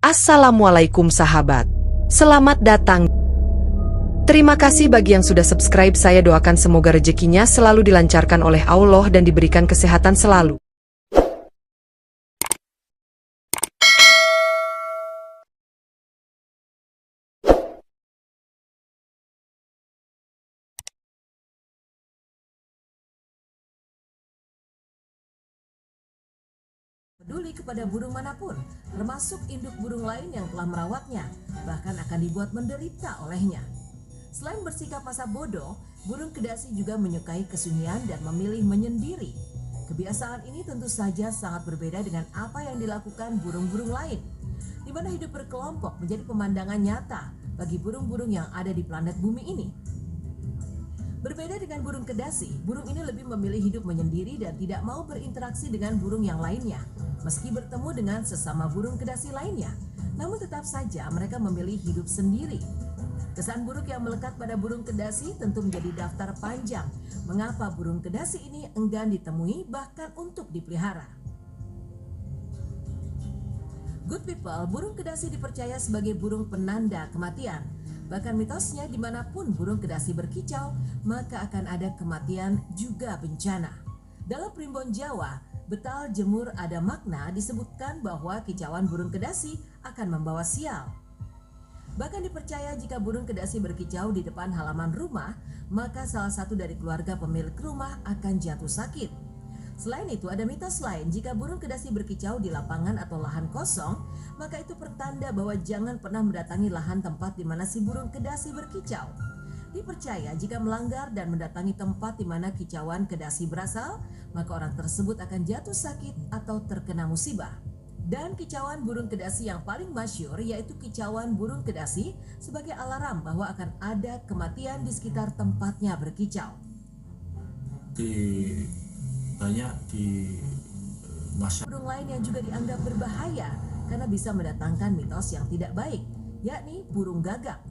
Assalamualaikum sahabat. Selamat datang. Terima kasih bagi yang sudah subscribe. Saya doakan semoga rezekinya selalu dilancarkan oleh Allah dan diberikan kesehatan selalu. Peduli kepada burung manapun, termasuk induk burung lain yang telah merawatnya, bahkan akan dibuat menderita olehnya. Selain bersikap masa bodoh, burung kedasi juga menyukai kesunyian dan memilih menyendiri. Kebiasaan ini tentu saja sangat berbeda dengan apa yang dilakukan burung-burung lain, di mana hidup berkelompok menjadi pemandangan nyata bagi burung-burung yang ada di planet bumi ini. Berbeda dengan burung kedasi, burung ini lebih memilih hidup menyendiri dan tidak mau berinteraksi dengan burung yang lainnya. Meski bertemu dengan sesama burung kedasi lainnya, namun tetap saja mereka memilih hidup sendiri. Kesan buruk yang melekat pada burung kedasi tentu menjadi daftar panjang mengapa burung kedasi ini enggan ditemui bahkan untuk dipelihara. Good people, burung kedasi dipercaya sebagai burung penanda kematian. Bahkan mitosnya dimanapun burung kedasi berkicau, maka akan ada kematian juga bencana. Dalam primbon Jawa, Betal Jemur ada makna disebutkan bahwa kicauan burung kedasi akan membawa sial. Bahkan dipercaya jika burung kedasi berkicau di depan halaman rumah, maka salah satu dari keluarga pemilik rumah akan jatuh sakit. Selain itu ada mitos lain, jika burung kedasi berkicau di lapangan atau lahan kosong, maka itu pertanda bahwa jangan pernah mendatangi lahan tempat di mana si burung kedasi berkicau. Dipercaya jika melanggar dan mendatangi tempat di mana kicauan kedasi berasal, maka orang tersebut akan jatuh sakit atau terkena musibah. Dan kicauan burung kedasi yang paling masyhur yaitu kicauan burung kedasi sebagai alarm bahwa akan ada kematian di sekitar tempatnya berkicau. Banyak di masyarakat. Burung lain yang juga dianggap berbahaya karena bisa mendatangkan mitos yang tidak baik, yakni burung gagak.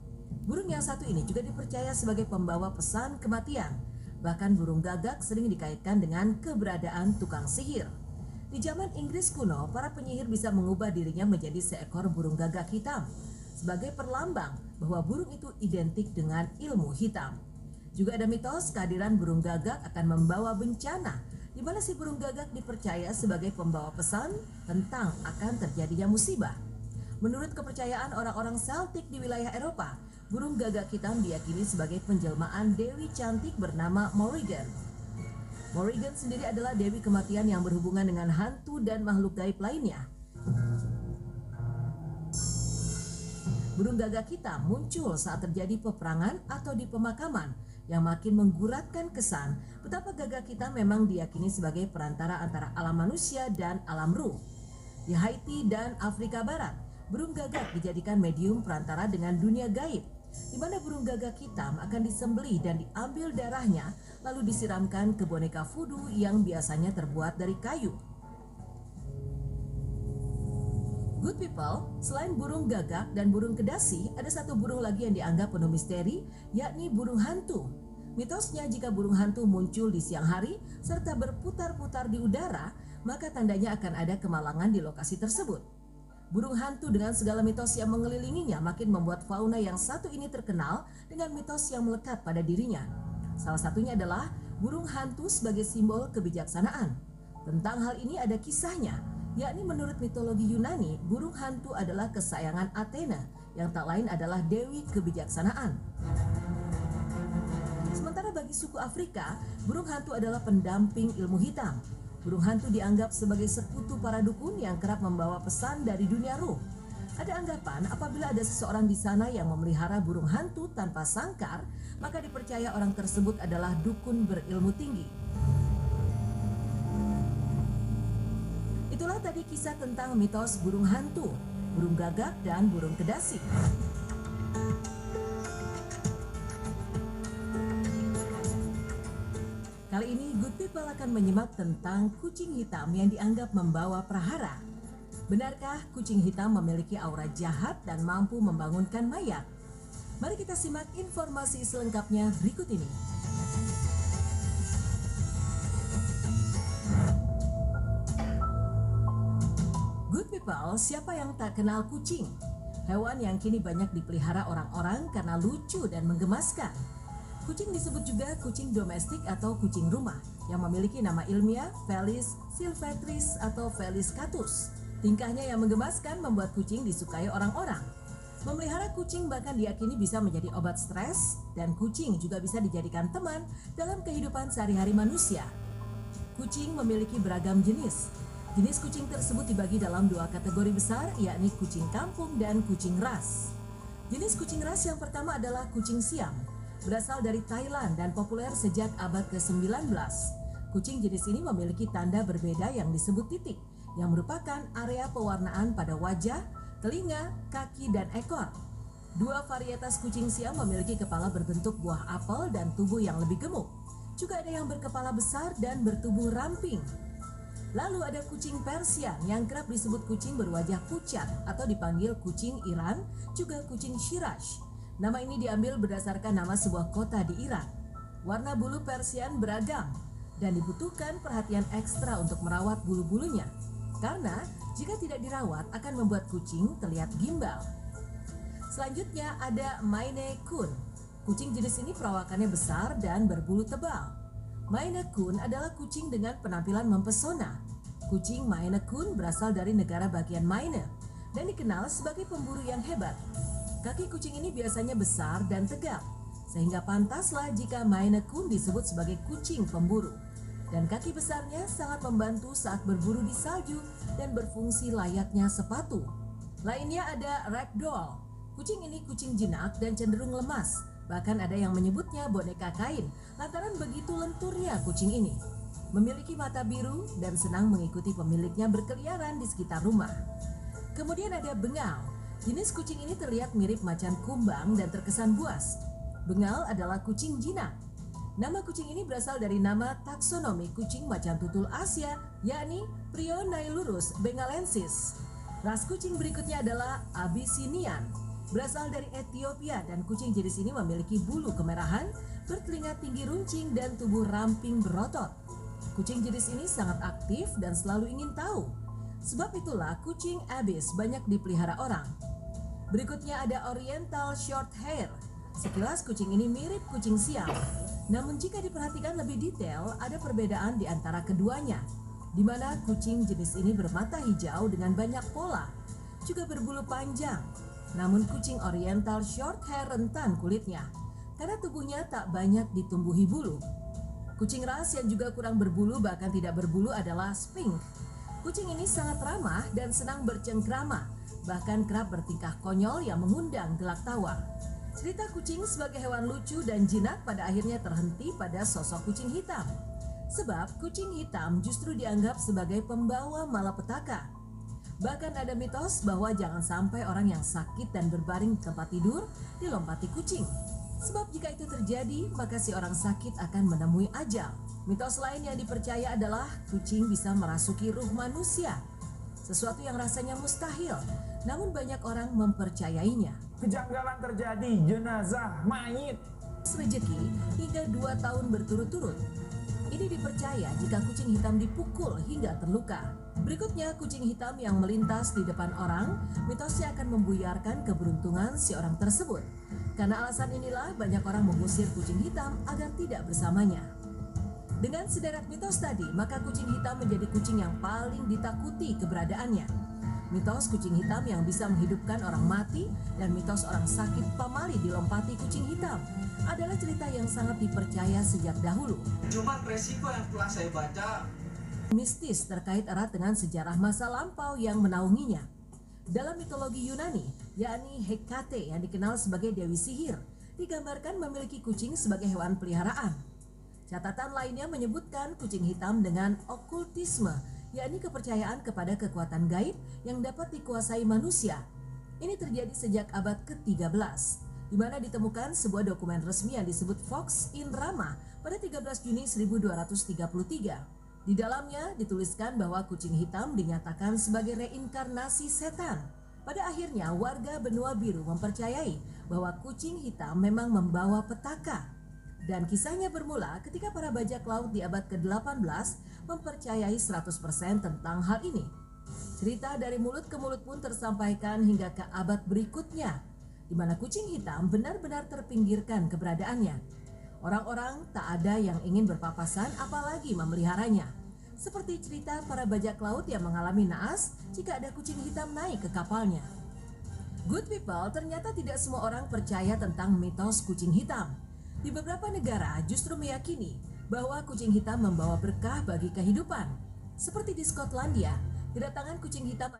Burung yang satu ini juga dipercaya sebagai pembawa pesan kematian. Bahkan burung gagak sering dikaitkan dengan keberadaan tukang sihir. Di zaman Inggris kuno, para penyihir bisa mengubah dirinya menjadi seekor burung gagak hitam sebagai perlambang bahwa burung itu identik dengan ilmu hitam. Juga ada mitos kehadiran burung gagak akan membawa bencana, di mana si burung gagak dipercaya sebagai pembawa pesan tentang akan terjadinya musibah. Menurut kepercayaan orang-orang Celtic di wilayah Eropa, burung gagak hitam diyakini sebagai penjelmaan dewi cantik bernama Morrigan. Morrigan sendiri adalah dewi kematian yang berhubungan dengan hantu dan makhluk gaib lainnya. Burung gagak hitam muncul saat terjadi peperangan atau di pemakaman, yang makin mengguratkan kesan betapa gagak hitam memang diyakini sebagai perantara antara alam manusia dan alam ruh. Di Haiti dan Afrika Barat, burung gagak dijadikan medium perantara dengan dunia gaib, di mana burung gagak hitam akan disembelih dan diambil darahnya lalu disiramkan ke boneka voodoo yang biasanya terbuat dari kayu. Good people, selain burung gagak dan burung kedasi, ada satu burung lagi yang dianggap penuh misteri, yakni burung hantu. Mitosnya jika burung hantu muncul di siang hari serta berputar-putar di udara, maka tandanya akan ada kemalangan di lokasi tersebut. Burung hantu dengan segala mitos yang mengelilinginya makin membuat fauna yang satu ini terkenal dengan mitos yang melekat pada dirinya. Salah satunya adalah burung hantu sebagai simbol kebijaksanaan. Tentang hal ini ada kisahnya, yakni menurut mitologi Yunani, burung hantu adalah kesayangan Athena yang tak lain adalah dewi kebijaksanaan. Sementara bagi suku Afrika, burung hantu adalah pendamping ilmu hitam. Burung hantu dianggap sebagai sekutu para dukun yang kerap membawa pesan dari dunia ruh. Ada anggapan apabila ada seseorang di sana yang memelihara burung hantu tanpa sangkar, maka dipercaya orang tersebut adalah dukun berilmu tinggi. Itulah tadi kisah tentang mitos burung hantu, burung gagak, dan burung kedasi. Kali ini Good People akan menyimak tentang kucing hitam yang dianggap membawa prahara. Benarkah kucing hitam memiliki aura jahat dan mampu membangunkan mayat? Mari kita simak informasi selengkapnya berikut ini. Good People people, siapa yang tak kenal kucing? Hewan yang kini banyak dipelihara orang-orang karena lucu dan menggemaskan. Kucing disebut juga kucing domestik atau kucing rumah yang memiliki nama ilmiah Felis silvestris atau Felis catus. Tingkahnya yang menggemaskan membuat kucing disukai orang-orang. Memelihara kucing bahkan diyakini bisa menjadi obat stres, dan kucing juga bisa dijadikan teman dalam kehidupan sehari-hari manusia. Kucing memiliki beragam jenis. Jenis kucing tersebut dibagi dalam dua kategori besar, yakni kucing kampung dan kucing ras. Jenis kucing ras yang pertama adalah kucing Siam, berasal dari Thailand dan populer sejak abad ke-19. Kucing jenis ini memiliki tanda berbeda yang disebut titik, yang merupakan area pewarnaan pada wajah, telinga, kaki, dan ekor. Dua varietas kucing Siam memiliki kepala berbentuk buah apel dan tubuh yang lebih gemuk. Juga ada yang berkepala besar dan bertubuh ramping. Lalu ada kucing Persian yang kerap disebut kucing berwajah pucat atau dipanggil kucing Iran, juga kucing Shiraz. Nama ini diambil berdasarkan nama sebuah kota di Iran. Warna bulu Persian beragam dan dibutuhkan perhatian ekstra untuk merawat bulu-bulunya. Karena jika tidak dirawat akan membuat kucing terlihat gimbal. Selanjutnya ada Maine Coon. Kucing jenis ini perawakannya besar dan berbulu tebal. Maine Coon adalah kucing dengan penampilan mempesona. Kucing Maine Coon berasal dari negara bagian Maine dan dikenal sebagai pemburu yang hebat. Kaki kucing ini biasanya besar dan tegap, sehingga pantaslah jika Maine Coon disebut sebagai kucing pemburu. Dan kaki besarnya sangat membantu saat berburu di salju dan berfungsi layaknya sepatu. Lainnya ada Ragdoll. Kucing ini kucing jinak dan cenderung lemas. Bahkan ada yang menyebutnya boneka kain lantaran begitu lenturnya kucing ini. Memiliki mata biru dan senang mengikuti pemiliknya berkeliaran di sekitar rumah. Kemudian ada Bengal. Jenis kucing ini terlihat mirip macan kumbang dan terkesan buas. Bengal adalah kucing jinak. Nama kucing ini berasal dari nama taksonomi kucing macan tutul Asia, yakni Prionailurus bengalensis. Ras kucing berikutnya adalah Abyssinian. Berasal dari Ethiopia dan kucing jenis ini memiliki bulu kemerahan, bertelinga tinggi runcing dan tubuh ramping berotot. Kucing jenis ini sangat aktif dan selalu ingin tahu. Sebab itulah kucing Abyss banyak dipelihara orang. Berikutnya ada Oriental Shorthair. Sekilas kucing ini mirip kucing Siam. Namun jika diperhatikan lebih detail, ada perbedaan di antara keduanya, di mana kucing jenis ini bermata hijau dengan banyak pola, juga berbulu panjang. Namun kucing Oriental Shorthair rentan kulitnya, karena tubuhnya tak banyak ditumbuhi bulu. Kucing ras yang juga kurang berbulu bahkan tidak berbulu adalah Sphinx. Kucing ini sangat ramah dan senang bercengkrama, bahkan kerap bertingkah konyol yang mengundang gelak tawa. Cerita kucing sebagai hewan lucu dan jinak pada akhirnya terhenti pada sosok kucing hitam. Sebab kucing hitam justru dianggap sebagai pembawa malapetaka. Bahkan ada mitos bahwa jangan sampai orang yang sakit dan berbaring di tempat tidur dilompati kucing. Sebab jika itu terjadi, maka si orang sakit akan menemui ajal. Mitos lain yang dipercaya adalah kucing bisa merasuki ruh manusia. Sesuatu yang rasanya mustahil, namun banyak orang mempercayainya. Kejanggalan terjadi, jenazah, mayit. Rezeki hingga 2 tahun berturut-turut. Ini dipercaya jika kucing hitam dipukul hingga terluka. Berikutnya kucing hitam yang melintas di depan orang, mitosnya akan membuyarkan keberuntungan si orang tersebut. Karena alasan inilah banyak orang mengusir kucing hitam agar tidak bersamanya. Dengan sederet mitos tadi, maka kucing hitam menjadi kucing yang paling ditakuti keberadaannya. Mitos kucing hitam yang bisa menghidupkan orang mati dan mitos orang sakit pamali dilompati kucing hitam adalah cerita yang sangat dipercaya sejak dahulu. Cuma resiko yang telah saya baca Mistis terkait erat dengan sejarah masa lampau yang menaunginya. Dalam mitologi Yunani, yakni Hekate yang dikenal sebagai Dewi Sihir, digambarkan memiliki kucing sebagai hewan peliharaan. Catatan lainnya menyebutkan kucing hitam dengan okultisme, yakni kepercayaan kepada kekuatan gaib yang dapat dikuasai manusia. Ini terjadi sejak abad ke-13, di mana ditemukan sebuah dokumen resmi yang disebut Vox in Rama pada 13 Juni 1233. Di dalamnya dituliskan bahwa kucing hitam dinyatakan sebagai reinkarnasi setan. Pada akhirnya warga benua biru mempercayai bahwa kucing hitam memang membawa petaka. Dan kisahnya bermula ketika para bajak laut di abad ke-18 mempercayai 100% tentang hal ini. Cerita dari mulut ke mulut pun tersampaikan hingga ke abad berikutnya, di mana kucing hitam benar-benar terpinggirkan keberadaannya. Orang-orang tak ada yang ingin berpapasan apalagi memeliharanya. Seperti cerita para bajak laut yang mengalami naas jika ada kucing hitam naik ke kapalnya. Good people, ternyata tidak semua orang percaya tentang mitos kucing hitam. Di beberapa negara justru meyakini bahwa kucing hitam membawa berkah bagi kehidupan. Seperti di Skotlandia, kedatangan kucing hitam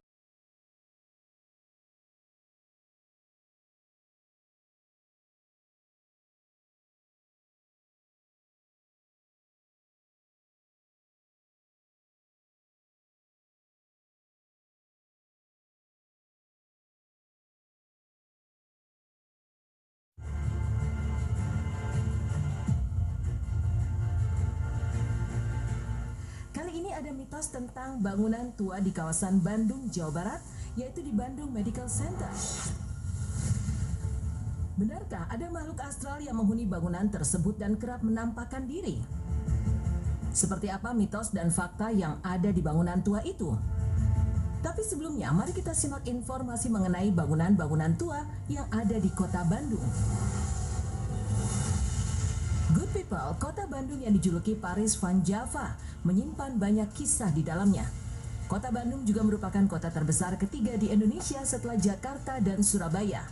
ini ada mitos tentang bangunan tua di kawasan Bandung, Jawa Barat, yaitu di Bandung Medical Center. Benarkah ada makhluk astral yang menghuni bangunan tersebut dan kerap menampakkan diri? Seperti apa mitos dan fakta yang ada di bangunan tua itu? Tapi sebelumnya, mari kita simak informasi mengenai bangunan-bangunan tua yang ada di kota Bandung. Good people, kota Bandung yang dijuluki Paris Van Java menyimpan banyak kisah di dalamnya. Kota Bandung juga merupakan kota terbesar ketiga di Indonesia setelah Jakarta dan Surabaya.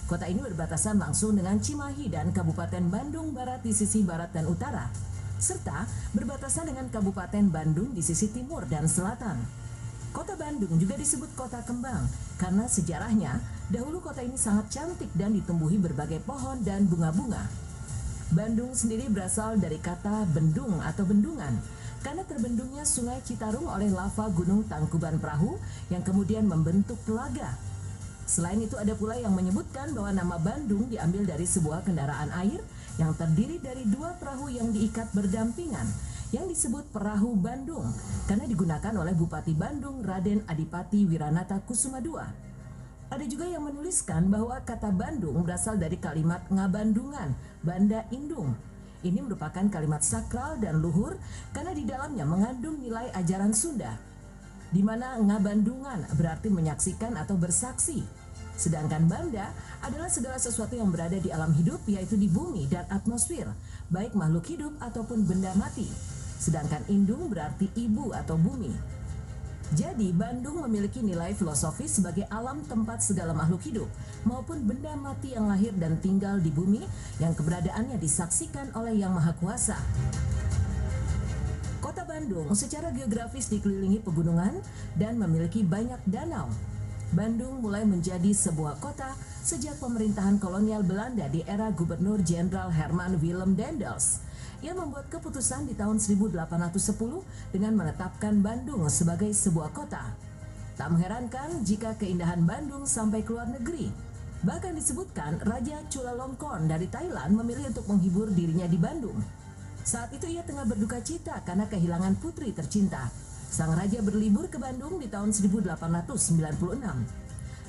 Kota ini berbatasan langsung dengan Cimahi dan Kabupaten Bandung Barat di sisi barat dan utara, serta berbatasan dengan Kabupaten Bandung di sisi timur dan selatan. Kota Bandung juga disebut kota kembang karena sejarahnya dahulu kota ini sangat cantik dan ditumbuhi berbagai pohon dan bunga-bunga. Bandung sendiri berasal dari kata bendung atau bendungan karena terbendungnya sungai Citarum oleh lava gunung Tangkuban Perahu yang kemudian membentuk telaga. Selain itu ada pula yang menyebutkan bahwa nama Bandung diambil dari sebuah kendaraan air yang terdiri dari dua perahu yang diikat berdampingan yang disebut Perahu Bandung karena digunakan oleh Bupati Bandung Raden Adipati Wiranata Kusuma II. Ada juga yang menuliskan bahwa kata Bandung berasal dari kalimat Ngabandungan, Banda Indung. Ini merupakan kalimat sakral dan luhur karena di dalamnya mengandung nilai ajaran Sunda, di mana Ngabandungan berarti menyaksikan atau bersaksi. Sedangkan Banda adalah segala sesuatu yang berada di alam hidup, yaitu di bumi dan atmosfer, baik makhluk hidup ataupun benda mati. Sedangkan Indung berarti ibu atau bumi. Jadi Bandung memiliki nilai filosofis sebagai alam tempat segala makhluk hidup maupun benda mati yang lahir dan tinggal di bumi yang keberadaannya disaksikan oleh Yang Maha Kuasa. Kota Bandung secara geografis dikelilingi pegunungan dan memiliki banyak danau. Bandung mulai menjadi sebuah kota sejak pemerintahan kolonial Belanda di era Gubernur Jenderal Herman Willem Daendels. Ia membuat keputusan di tahun 1810 dengan menetapkan Bandung sebagai sebuah kota. Tak mengherankan jika keindahan Bandung sampai ke luar negeri. Bahkan disebutkan Raja Chulalongkorn dari Thailand memilih untuk menghibur dirinya di Bandung. Saat itu ia tengah berduka cita karena kehilangan putri tercinta. Sang raja berlibur ke Bandung di tahun 1896.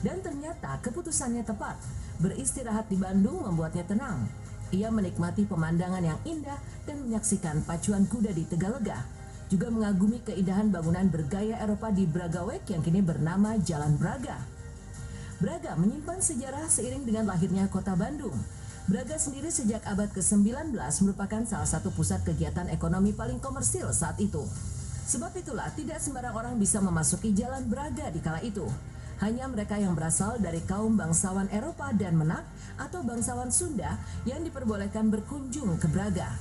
Dan ternyata keputusannya tepat. Beristirahat di Bandung membuatnya tenang. Ia menikmati pemandangan yang indah dan menyaksikan pacuan kuda di Tegalega. Juga mengagumi keindahan bangunan bergaya Eropa di Bragaweg yang kini bernama Jalan Braga. Braga menyimpan sejarah seiring dengan lahirnya kota Bandung. Braga sendiri sejak abad ke-19 merupakan salah satu pusat kegiatan ekonomi paling komersil saat itu. Sebab itulah tidak sembarang orang bisa memasuki Jalan Braga di kala itu. Hanya mereka yang berasal dari kaum bangsawan Eropa dan Menak atau bangsawan Sunda yang diperbolehkan berkunjung ke Braga.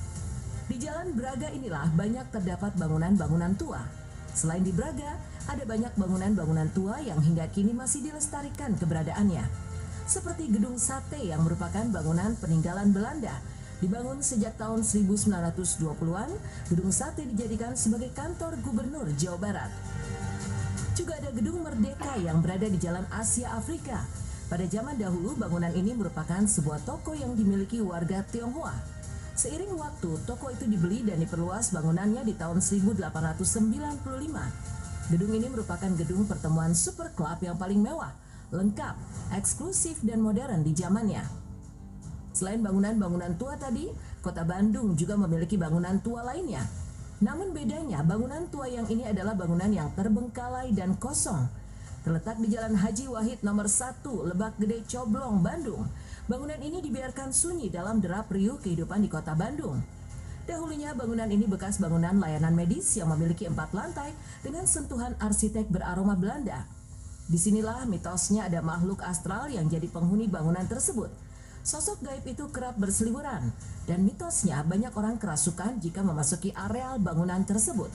Di Jalan Braga inilah banyak terdapat bangunan-bangunan tua. Selain di Braga, ada banyak bangunan-bangunan tua yang hingga kini masih dilestarikan keberadaannya. Seperti Gedung Sate yang merupakan bangunan peninggalan Belanda. Dibangun sejak tahun 1920-an, Gedung Sate dijadikan sebagai kantor Gubernur Jawa Barat. Juga ada Gedung Merdeka yang berada di Jalan Asia Afrika. Pada zaman dahulu, bangunan ini merupakan sebuah toko yang dimiliki warga Tionghoa. Seiring waktu, toko itu dibeli dan diperluas bangunannya di tahun 1895. Gedung ini merupakan gedung pertemuan super club yang paling mewah, lengkap, eksklusif, dan modern di zamannya. Selain bangunan-bangunan tua tadi, kota Bandung juga memiliki bangunan tua lainnya. Namun bedanya, bangunan tua yang ini adalah bangunan yang terbengkalai dan kosong. Terletak di Jalan Haji Wahid nomor 1, Lebak Gede Coblong, Bandung. Bangunan ini dibiarkan sunyi dalam derap riuh kehidupan di kota Bandung. Dahulunya bangunan ini bekas bangunan layanan medis yang memiliki 4 lantai dengan sentuhan arsitek beraroma Belanda. Disinilah mitosnya ada makhluk astral yang jadi penghuni bangunan tersebut. Sosok gaib itu kerap berseliweran dan mitosnya banyak orang kerasukan jika memasuki areal bangunan tersebut.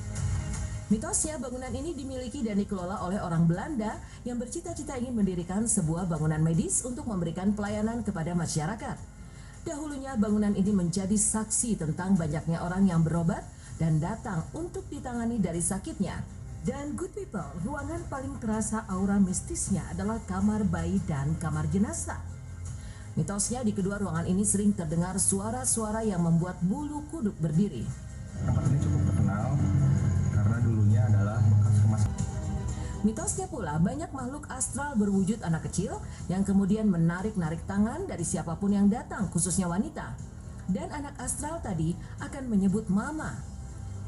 Mitosnya bangunan ini dimiliki dan dikelola oleh orang Belanda yang bercita-cita ingin mendirikan sebuah bangunan medis untuk memberikan pelayanan kepada masyarakat. Dahulunya bangunan ini menjadi saksi tentang banyaknya orang yang berobat dan datang untuk ditangani dari sakitnya. Dan good people, ruangan paling terasa aura mistisnya adalah kamar bayi dan kamar jenazah. Mitosnya di kedua ruangan ini sering terdengar suara-suara yang membuat bulu kuduk berdiri. Tempat ini cukup terkenal karena dulunya adalah bekas rumah sakit. Mitosnya pula banyak makhluk astral berwujud anak kecil yang kemudian menarik-narik tangan dari siapapun yang datang, khususnya wanita. Dan anak astral tadi akan menyebut mama.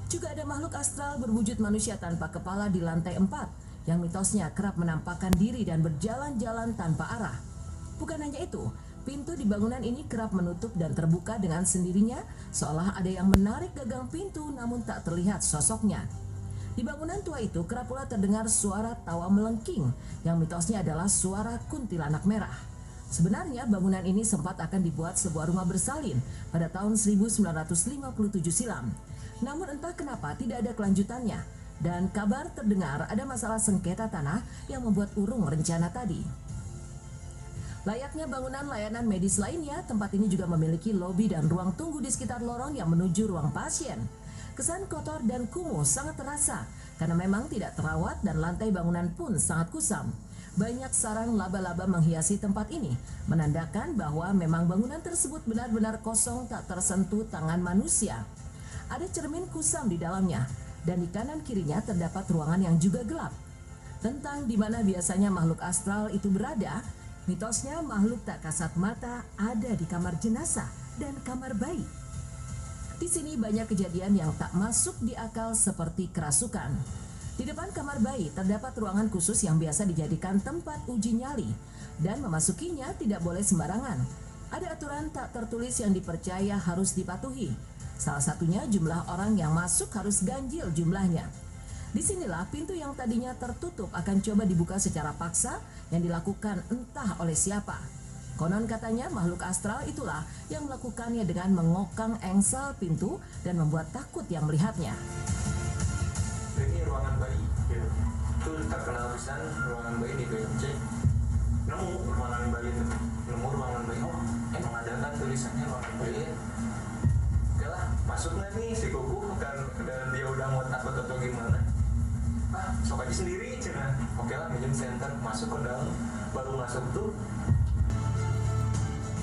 Juga ada makhluk astral berwujud manusia tanpa kepala di lantai 4 yang mitosnya kerap menampakkan diri dan berjalan-jalan tanpa arah. Bukan hanya itu, pintu di bangunan ini kerap menutup dan terbuka dengan sendirinya, seolah ada yang menarik gagang pintu namun tak terlihat sosoknya. Di bangunan tua itu kerap pula terdengar suara tawa melengking yang mitosnya adalah suara kuntilanak merah. Sebenarnya bangunan ini sempat akan dibuat sebuah rumah bersalin pada tahun 1957 silam. Namun entah kenapa tidak ada kelanjutannya dan kabar terdengar ada masalah sengketa tanah yang membuat urung rencana tadi. Layaknya bangunan layanan medis lainnya, tempat ini juga memiliki lobi dan ruang tunggu di sekitar lorong yang menuju ruang pasien. Kesan kotor dan kumuh sangat terasa karena memang tidak terawat dan lantai bangunan pun sangat kusam. Banyak sarang laba-laba menghiasi tempat ini, menandakan bahwa memang bangunan tersebut benar-benar kosong tak tersentuh tangan manusia. Ada cermin kusam di dalamnya dan di kanan kirinya terdapat ruangan yang juga gelap. Tentang di mana biasanya makhluk astral itu berada, mitosnya makhluk tak kasat mata ada di kamar jenazah dan kamar bayi. Di sini banyak kejadian yang tak masuk di akal seperti kerasukan. Di depan kamar bayi terdapat ruangan khusus yang biasa dijadikan tempat uji nyali dan memasukinya tidak boleh sembarangan. Ada aturan tak tertulis yang dipercaya harus dipatuhi. Salah satunya jumlah orang yang masuk harus ganjil jumlahnya. Disinilah pintu yang tadinya tertutup akan coba dibuka secara paksa yang dilakukan entah oleh siapa. Konon katanya makhluk astral itulah yang melakukannya dengan mengokang engsel pintu dan membuat takut yang melihatnya. Ini ruangan bayi gitu. Itu terkenal pisan ruangan bayi di BMC. Nemu ruangan bayi itu. Nemu ruangan bayi. Oh, emang ada kan tulisannya ruangan bayi. Oke lah, masuk nggak nih si Kuku dan dia udah mau takut atau gimana? Ah, sok aja sendiri cina. Oke lah, minjem center masuk ke dalam, baru masuk tuh.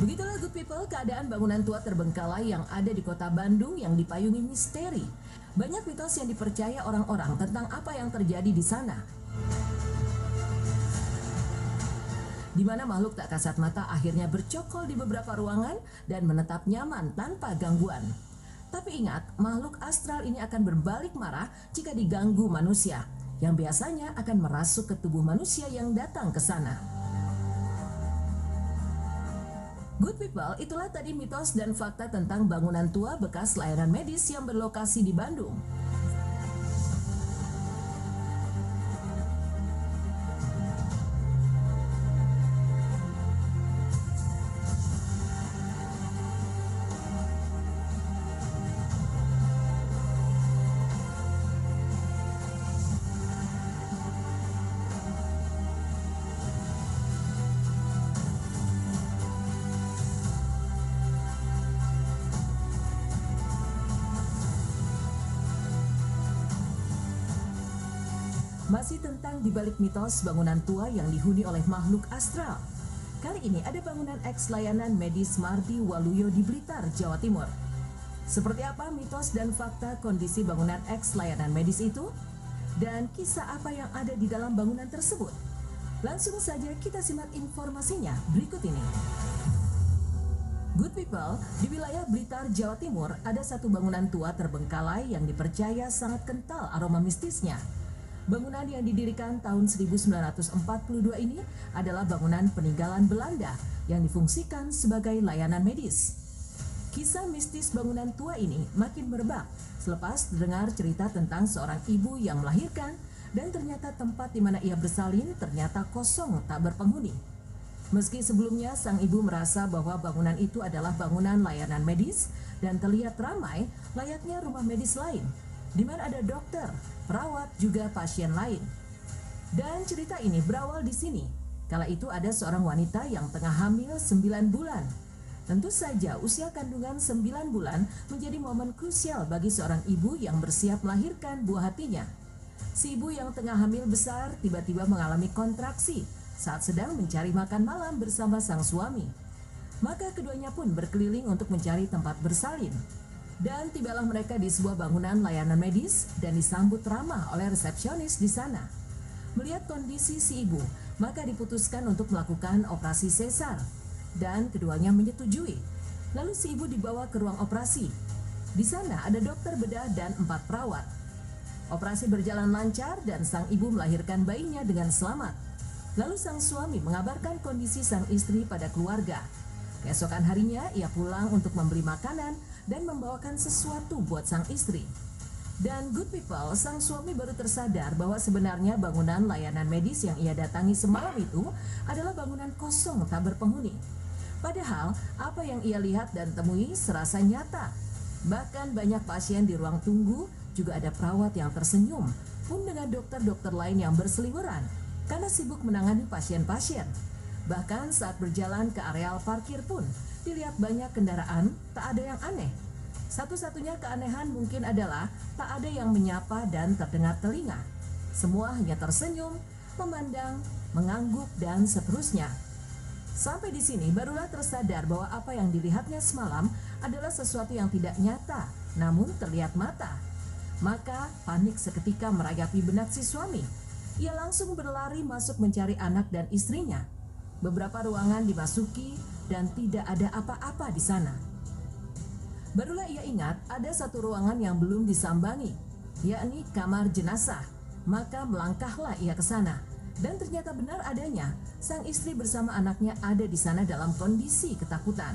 Begitulah good people keadaan bangunan tua terbengkalai yang ada di kota Bandung yang dipayungi misteri. Banyak mitos yang dipercaya orang-orang tentang apa yang terjadi di sana. Di mana makhluk tak kasat mata akhirnya bercokol di beberapa ruangan dan menetap nyaman tanpa gangguan. Tapi ingat, makhluk astral ini akan berbalik marah jika diganggu manusia, yang biasanya akan merasuk ke tubuh manusia yang datang ke sana. Good people, itulah tadi mitos dan fakta tentang bangunan tua bekas layanan medis yang berlokasi di Bandung. Masih tentang dibalik mitos bangunan tua yang dihuni oleh makhluk astral. Kali ini ada bangunan eks layanan medis Mardi Waluyo di Blitar, Jawa Timur. Seperti apa mitos dan fakta kondisi bangunan eks layanan medis itu? Dan kisah apa yang ada di dalam bangunan tersebut? Langsung saja kita simak informasinya berikut ini. Good people, di wilayah Blitar, Jawa Timur, ada satu bangunan tua terbengkalai yang dipercaya sangat kental aroma mistisnya. Bangunan yang didirikan tahun 1942 ini adalah bangunan peninggalan Belanda yang difungsikan sebagai layanan medis. Kisah mistis bangunan tua ini makin merebak selepas terdengar cerita tentang seorang ibu yang melahirkan dan ternyata tempat di mana ia bersalin ternyata kosong tak berpenghuni. Meski sebelumnya sang ibu merasa bahwa bangunan itu adalah bangunan layanan medis dan terlihat ramai layaknya rumah medis lain, di mana ada dokter, perawat, juga pasien lain. Dan cerita ini berawal di sini. Kala itu ada seorang wanita yang tengah hamil 9 bulan. Tentu saja usia kandungan 9 bulan menjadi momen krusial bagi seorang ibu yang bersiap melahirkan buah hatinya. Si ibu yang tengah hamil besar tiba-tiba mengalami kontraksi saat sedang mencari makan malam bersama sang suami. Maka keduanya pun berkeliling untuk mencari tempat bersalin. Dan tibalah mereka di sebuah bangunan layanan medis dan disambut ramah oleh resepsionis di sana. Melihat kondisi si ibu, maka diputuskan untuk melakukan operasi sesar. Dan keduanya menyetujui. Lalu si ibu dibawa ke ruang operasi. Di sana ada dokter bedah dan 4 perawat. Operasi berjalan lancar dan sang ibu melahirkan bayinya dengan selamat. Lalu sang suami mengabarkan kondisi sang istri pada keluarga. Keesokan harinya ia pulang untuk membeli makanan dan membawakan sesuatu buat sang istri. Dan good people, sang suami baru tersadar bahwa sebenarnya bangunan layanan medis yang ia datangi semalam itu adalah bangunan kosong tak berpenghuni. Padahal apa yang ia lihat dan temui serasa nyata. Bahkan banyak pasien di ruang tunggu, juga ada perawat yang tersenyum, pun dengan dokter-dokter lain yang berseliweran karena sibuk menangani pasien-pasien. Bahkan saat berjalan ke areal parkir pun dilihat banyak kendaraan, tak ada yang aneh. Satu-satunya keanehan mungkin adalah tak ada yang menyapa dan terdengar telinga. Semua hanya tersenyum, memandang, mengangguk, dan seterusnya. Sampai di sini barulah tersadar bahwa apa yang dilihatnya semalam adalah sesuatu yang tidak nyata, namun terlihat mata. Maka panik seketika merayapi benak si suami. Ia langsung berlari masuk mencari anak dan istrinya. Beberapa ruangan dimasuki dan tidak ada apa-apa di sana. Barulah ia ingat ada satu ruangan yang belum disambangi, yakni kamar jenazah. Maka melangkahlah ia ke sana dan ternyata benar adanya sang istri bersama anaknya ada di sana dalam kondisi ketakutan.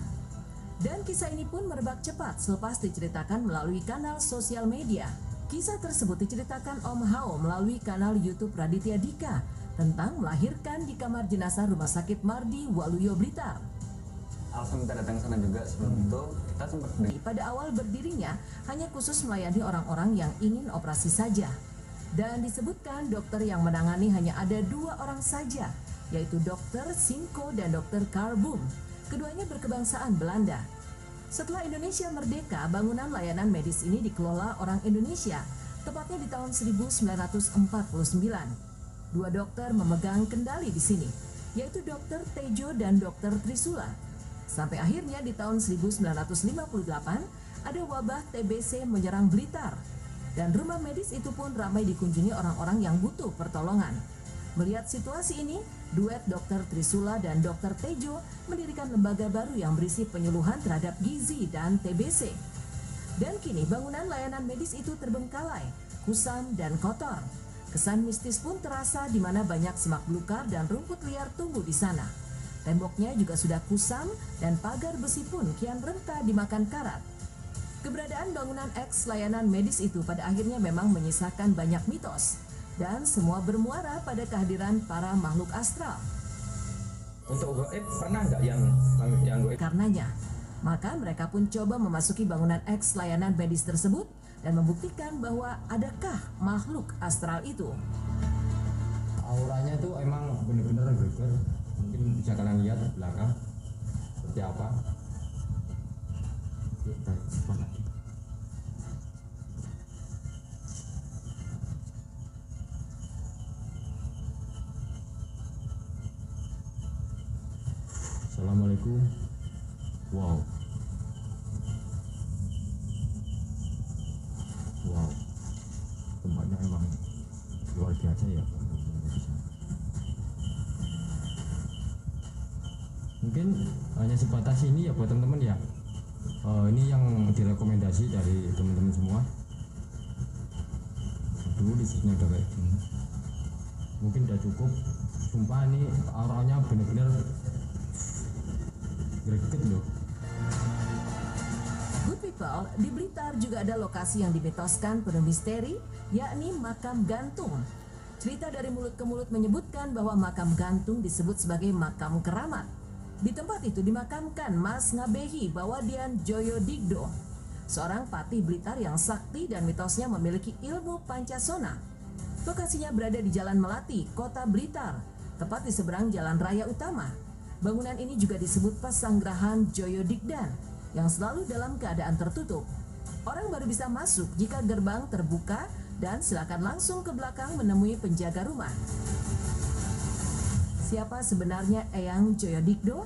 Dan kisah ini pun merebak cepat selepas diceritakan melalui kanal sosial media. Kisah tersebut diceritakan Om Hao melalui kanal YouTube Raditya Dika tentang melahirkan di kamar jenazah Rumah Sakit Mardi, Waluyo, Blitar. Alasan kita datang ke sana juga sebelum itu kita sempat Pada awal berdirinya hanya khusus melayani orang-orang yang ingin operasi saja. Dan disebutkan dokter yang menangani hanya ada 2 orang saja, yaitu Dokter Sinko dan Dokter Karl Boom. Keduanya berkebangsaan Belanda. Setelah Indonesia merdeka, bangunan layanan medis ini dikelola orang Indonesia, tepatnya di tahun 1949. 2 dokter memegang kendali di sini, yaitu Dokter Tejo dan Dokter Trisula. Sampai akhirnya di tahun 1958, ada wabah TBC menyerang Blitar. Dan rumah medis itu pun ramai dikunjungi orang-orang yang butuh pertolongan. Melihat situasi ini, duet Dokter Trisula dan Dokter Tejo mendirikan lembaga baru yang berisi penyuluhan terhadap gizi dan TBC. Dan kini bangunan layanan medis itu terbengkalai, kusam dan kotor. Kesan mistis pun terasa di mana banyak semak belukar dan rumput liar tumbuh di sana. Temboknya juga sudah kusam dan pagar besi pun kian renta dimakan karat. Keberadaan bangunan X layanan medis itu pada akhirnya memang menyisakan banyak mitos. Dan semua bermuara pada kehadiran para makhluk astral. Untuk goib pernah nggak yang goib? Karenanya, maka mereka pun coba memasuki bangunan X layanan medis tersebut dan membuktikan bahwa adakah makhluk astral itu. Auranya itu emang bener-bener berbeda. Mungkin bisa kalian lihat di belakang seperti apa. Kita cepat lagi. Assalamualaikum. Wow. Wow. Tempatnya emang luar biasa ya. Mungkin hanya sebatas ini ya buat teman-teman ya. Ini yang direkomendasi dari teman-teman semua. Aduh, listriknya udah kayak gini. Mungkin udah cukup. Sumpah ini auranya bener-bener greget loh. Good people, di Blitar juga ada lokasi yang dimitoskan penuh misteri, yakni makam gantung. Cerita dari mulut ke mulut menyebutkan bahwa makam gantung disebut sebagai makam keramat. Di tempat itu dimakamkan Mas Ngabehi Bawadian Joyodigdo, seorang patih Blitar yang sakti dan mitosnya memiliki ilmu pancasona. Lokasinya berada di Jalan Melati, Kota Blitar, tepat di seberang jalan raya utama. Bangunan ini juga disebut Pesanggrahan Joyodigdan, yang selalu dalam keadaan tertutup. Orang baru bisa masuk jika gerbang terbuka dan silakan langsung ke belakang menemui penjaga rumah. Siapa sebenarnya Eyang Joyodigdo?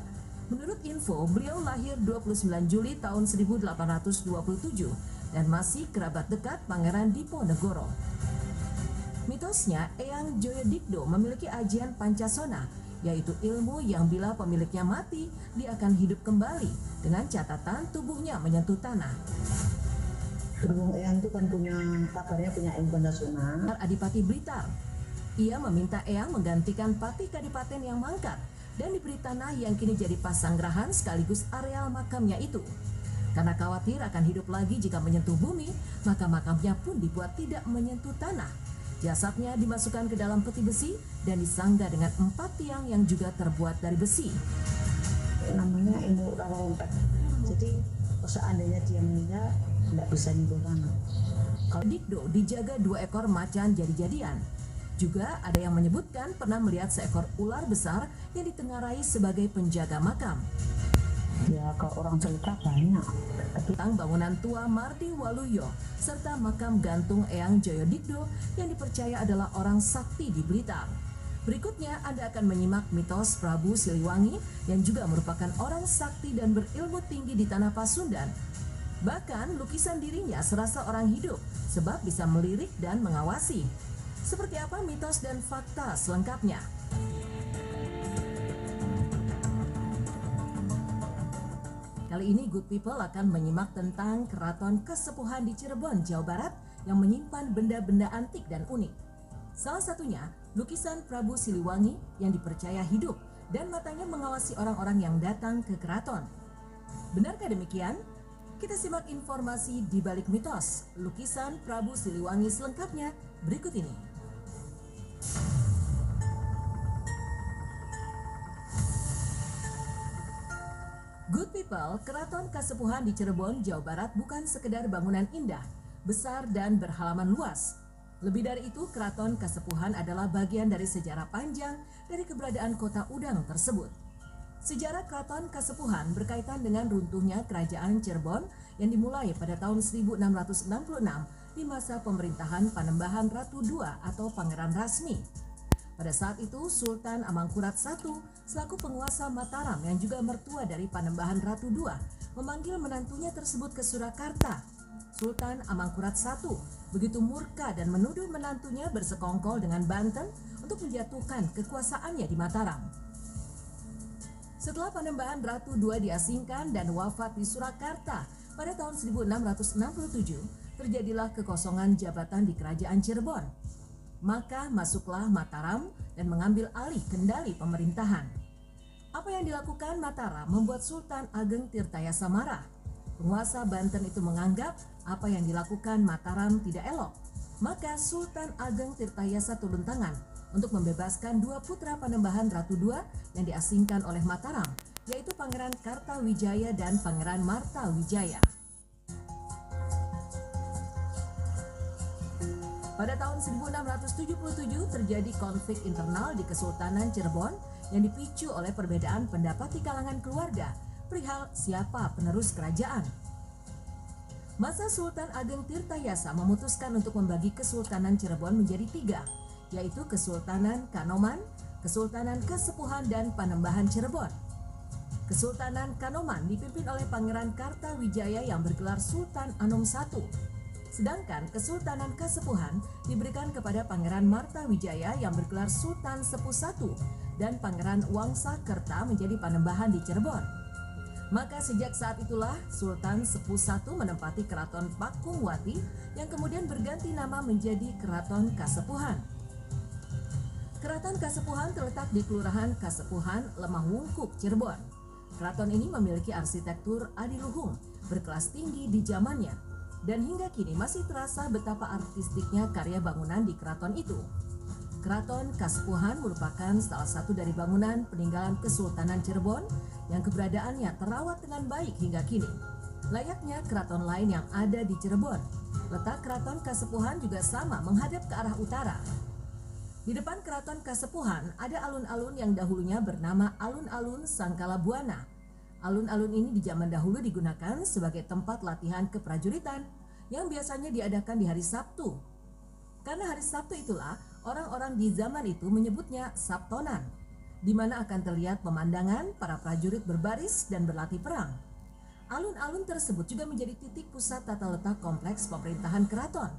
Menurut info, beliau lahir 29 Juli tahun 1827 dan masih kerabat dekat Pangeran Diponegoro. Mitosnya, Eyang Joyodigdo memiliki ajian pancasona, yaitu ilmu yang bila pemiliknya mati, dia akan hidup kembali dengan catatan tubuhnya menyentuh tanah. Berhubung Eyang itu kan kabarnya punya ilmu pancasona. Adipati Blitar. Ia meminta Eyang menggantikan Patih Kadipaten yang mangkat dan diberi tanah yang kini jadi pasanggrahan sekaligus areal makamnya itu. Karena khawatir akan hidup lagi jika menyentuh bumi, maka makamnya pun dibuat tidak menyentuh tanah. Jasadnya dimasukkan ke dalam peti besi dan disangga dengan 4 tiang yang juga terbuat dari besi. Namanya ilmu rawa rompet. Jadi seandainya dia meninggal, tidak bisa nyentuh tanah. Kalau Digdo dijaga 2 ekor macan jadi-jadian. Juga ada yang menyebutkan pernah melihat seekor ular besar yang ditengarai sebagai penjaga makam. Ya, kalau orang cerita banyak. Tentang bangunan tua Mardi Waluyo serta makam gantung Eyang Joyodigdo yang dipercaya adalah orang sakti di Blitar. Berikutnya Anda akan menyimak mitos Prabu Siliwangi yang juga merupakan orang sakti dan berilmu tinggi di tanah Pasundan. Bahkan lukisan dirinya serasa orang hidup sebab bisa melirik dan mengawasi. Seperti apa mitos dan fakta selengkapnya? Kali ini Good People akan menyimak tentang Keraton Kasepuhan di Cirebon, Jawa Barat yang menyimpan benda-benda antik dan unik. Salah satunya lukisan Prabu Siliwangi yang dipercaya hidup dan matanya mengawasi orang-orang yang datang ke keraton. Benarkah demikian? Kita simak informasi di balik mitos lukisan Prabu Siliwangi selengkapnya berikut ini. Good people, Keraton Kasepuhan di Cirebon, Jawa Barat bukan sekedar bangunan indah, besar dan berhalaman luas. Lebih dari itu, Keraton Kasepuhan adalah bagian dari sejarah panjang dari keberadaan kota Udang tersebut. Sejarah Keraton Kasepuhan berkaitan dengan runtuhnya Kerajaan Cirebon yang dimulai pada tahun 1666 di masa pemerintahan Panembahan Ratu II atau Pangeran Rasmi. Pada saat itu, Sultan Amangkurat I selaku penguasa Mataram yang juga mertua dari Panembahan Ratu II memanggil menantunya tersebut ke Surakarta. Sultan Amangkurat I begitu murka dan menuduh menantunya bersekongkol dengan Banten untuk menjatuhkan kekuasaannya di Mataram. Setelah Panembahan Ratu II diasingkan dan wafat di Surakarta pada tahun 1667, terjadilah kekosongan jabatan di Kerajaan Cirebon. Maka masuklah Mataram dan mengambil alih kendali pemerintahan. Apa yang dilakukan Mataram membuat Sultan Ageng Tirtayasa marah. Penguasa Banten itu menganggap apa yang dilakukan Mataram tidak elok. Maka Sultan Ageng Tirtayasa turun tangan untuk membebaskan 2 putra Panembahan Ratu II yang diasingkan oleh Mataram, yaitu Pangeran Kartawijaya dan Pangeran Martawijaya. Pada tahun 1677 terjadi konflik internal di Kesultanan Cirebon yang dipicu oleh perbedaan pendapat di kalangan keluarga perihal siapa penerus kerajaan. Masa Sultan Ageng Tirtayasa memutuskan untuk membagi Kesultanan Cirebon menjadi 3, yaitu Kesultanan Kanoman, Kesultanan Kasepuhan, dan Panembahan Cirebon. Kesultanan Kanoman dipimpin oleh Pangeran Kartawijaya yang bergelar Sultan Anom I. Sedangkan Kesultanan Kasepuhan diberikan kepada Pangeran Martawijaya yang bergelar Sultan Sepuh I dan Pangeran Wangsakerta menjadi panembahan di Cirebon. Maka sejak saat itulah Sultan Sepuh I menempati Keraton Pakungwati yang kemudian berganti nama menjadi Keraton Kasepuhan. Keraton Kasepuhan terletak di Kelurahan Kasepuhan, Lemah Wungkuk, Cirebon. Keraton ini memiliki arsitektur adiluhung berkelas tinggi di zamannya dan hingga kini masih terasa betapa artistiknya karya bangunan di keraton itu. Keraton Kasepuhan merupakan salah satu dari bangunan peninggalan Kesultanan Cirebon yang keberadaannya terawat dengan baik hingga kini. Layaknya keraton lain yang ada di Cirebon, letak Keraton Kasepuhan juga sama menghadap ke arah utara. Di depan Keraton Kasepuhan ada alun-alun yang dahulunya bernama Alun-alun Sangkala Buana. Alun-alun ini di zaman dahulu digunakan sebagai tempat latihan keprajuritan yang biasanya diadakan di hari Sabtu. Karena hari Sabtu itulah orang-orang di zaman itu menyebutnya Sabtonan, di mana akan terlihat pemandangan para prajurit berbaris dan berlatih perang. Alun-alun tersebut juga menjadi titik pusat tata letak kompleks pemerintahan keraton,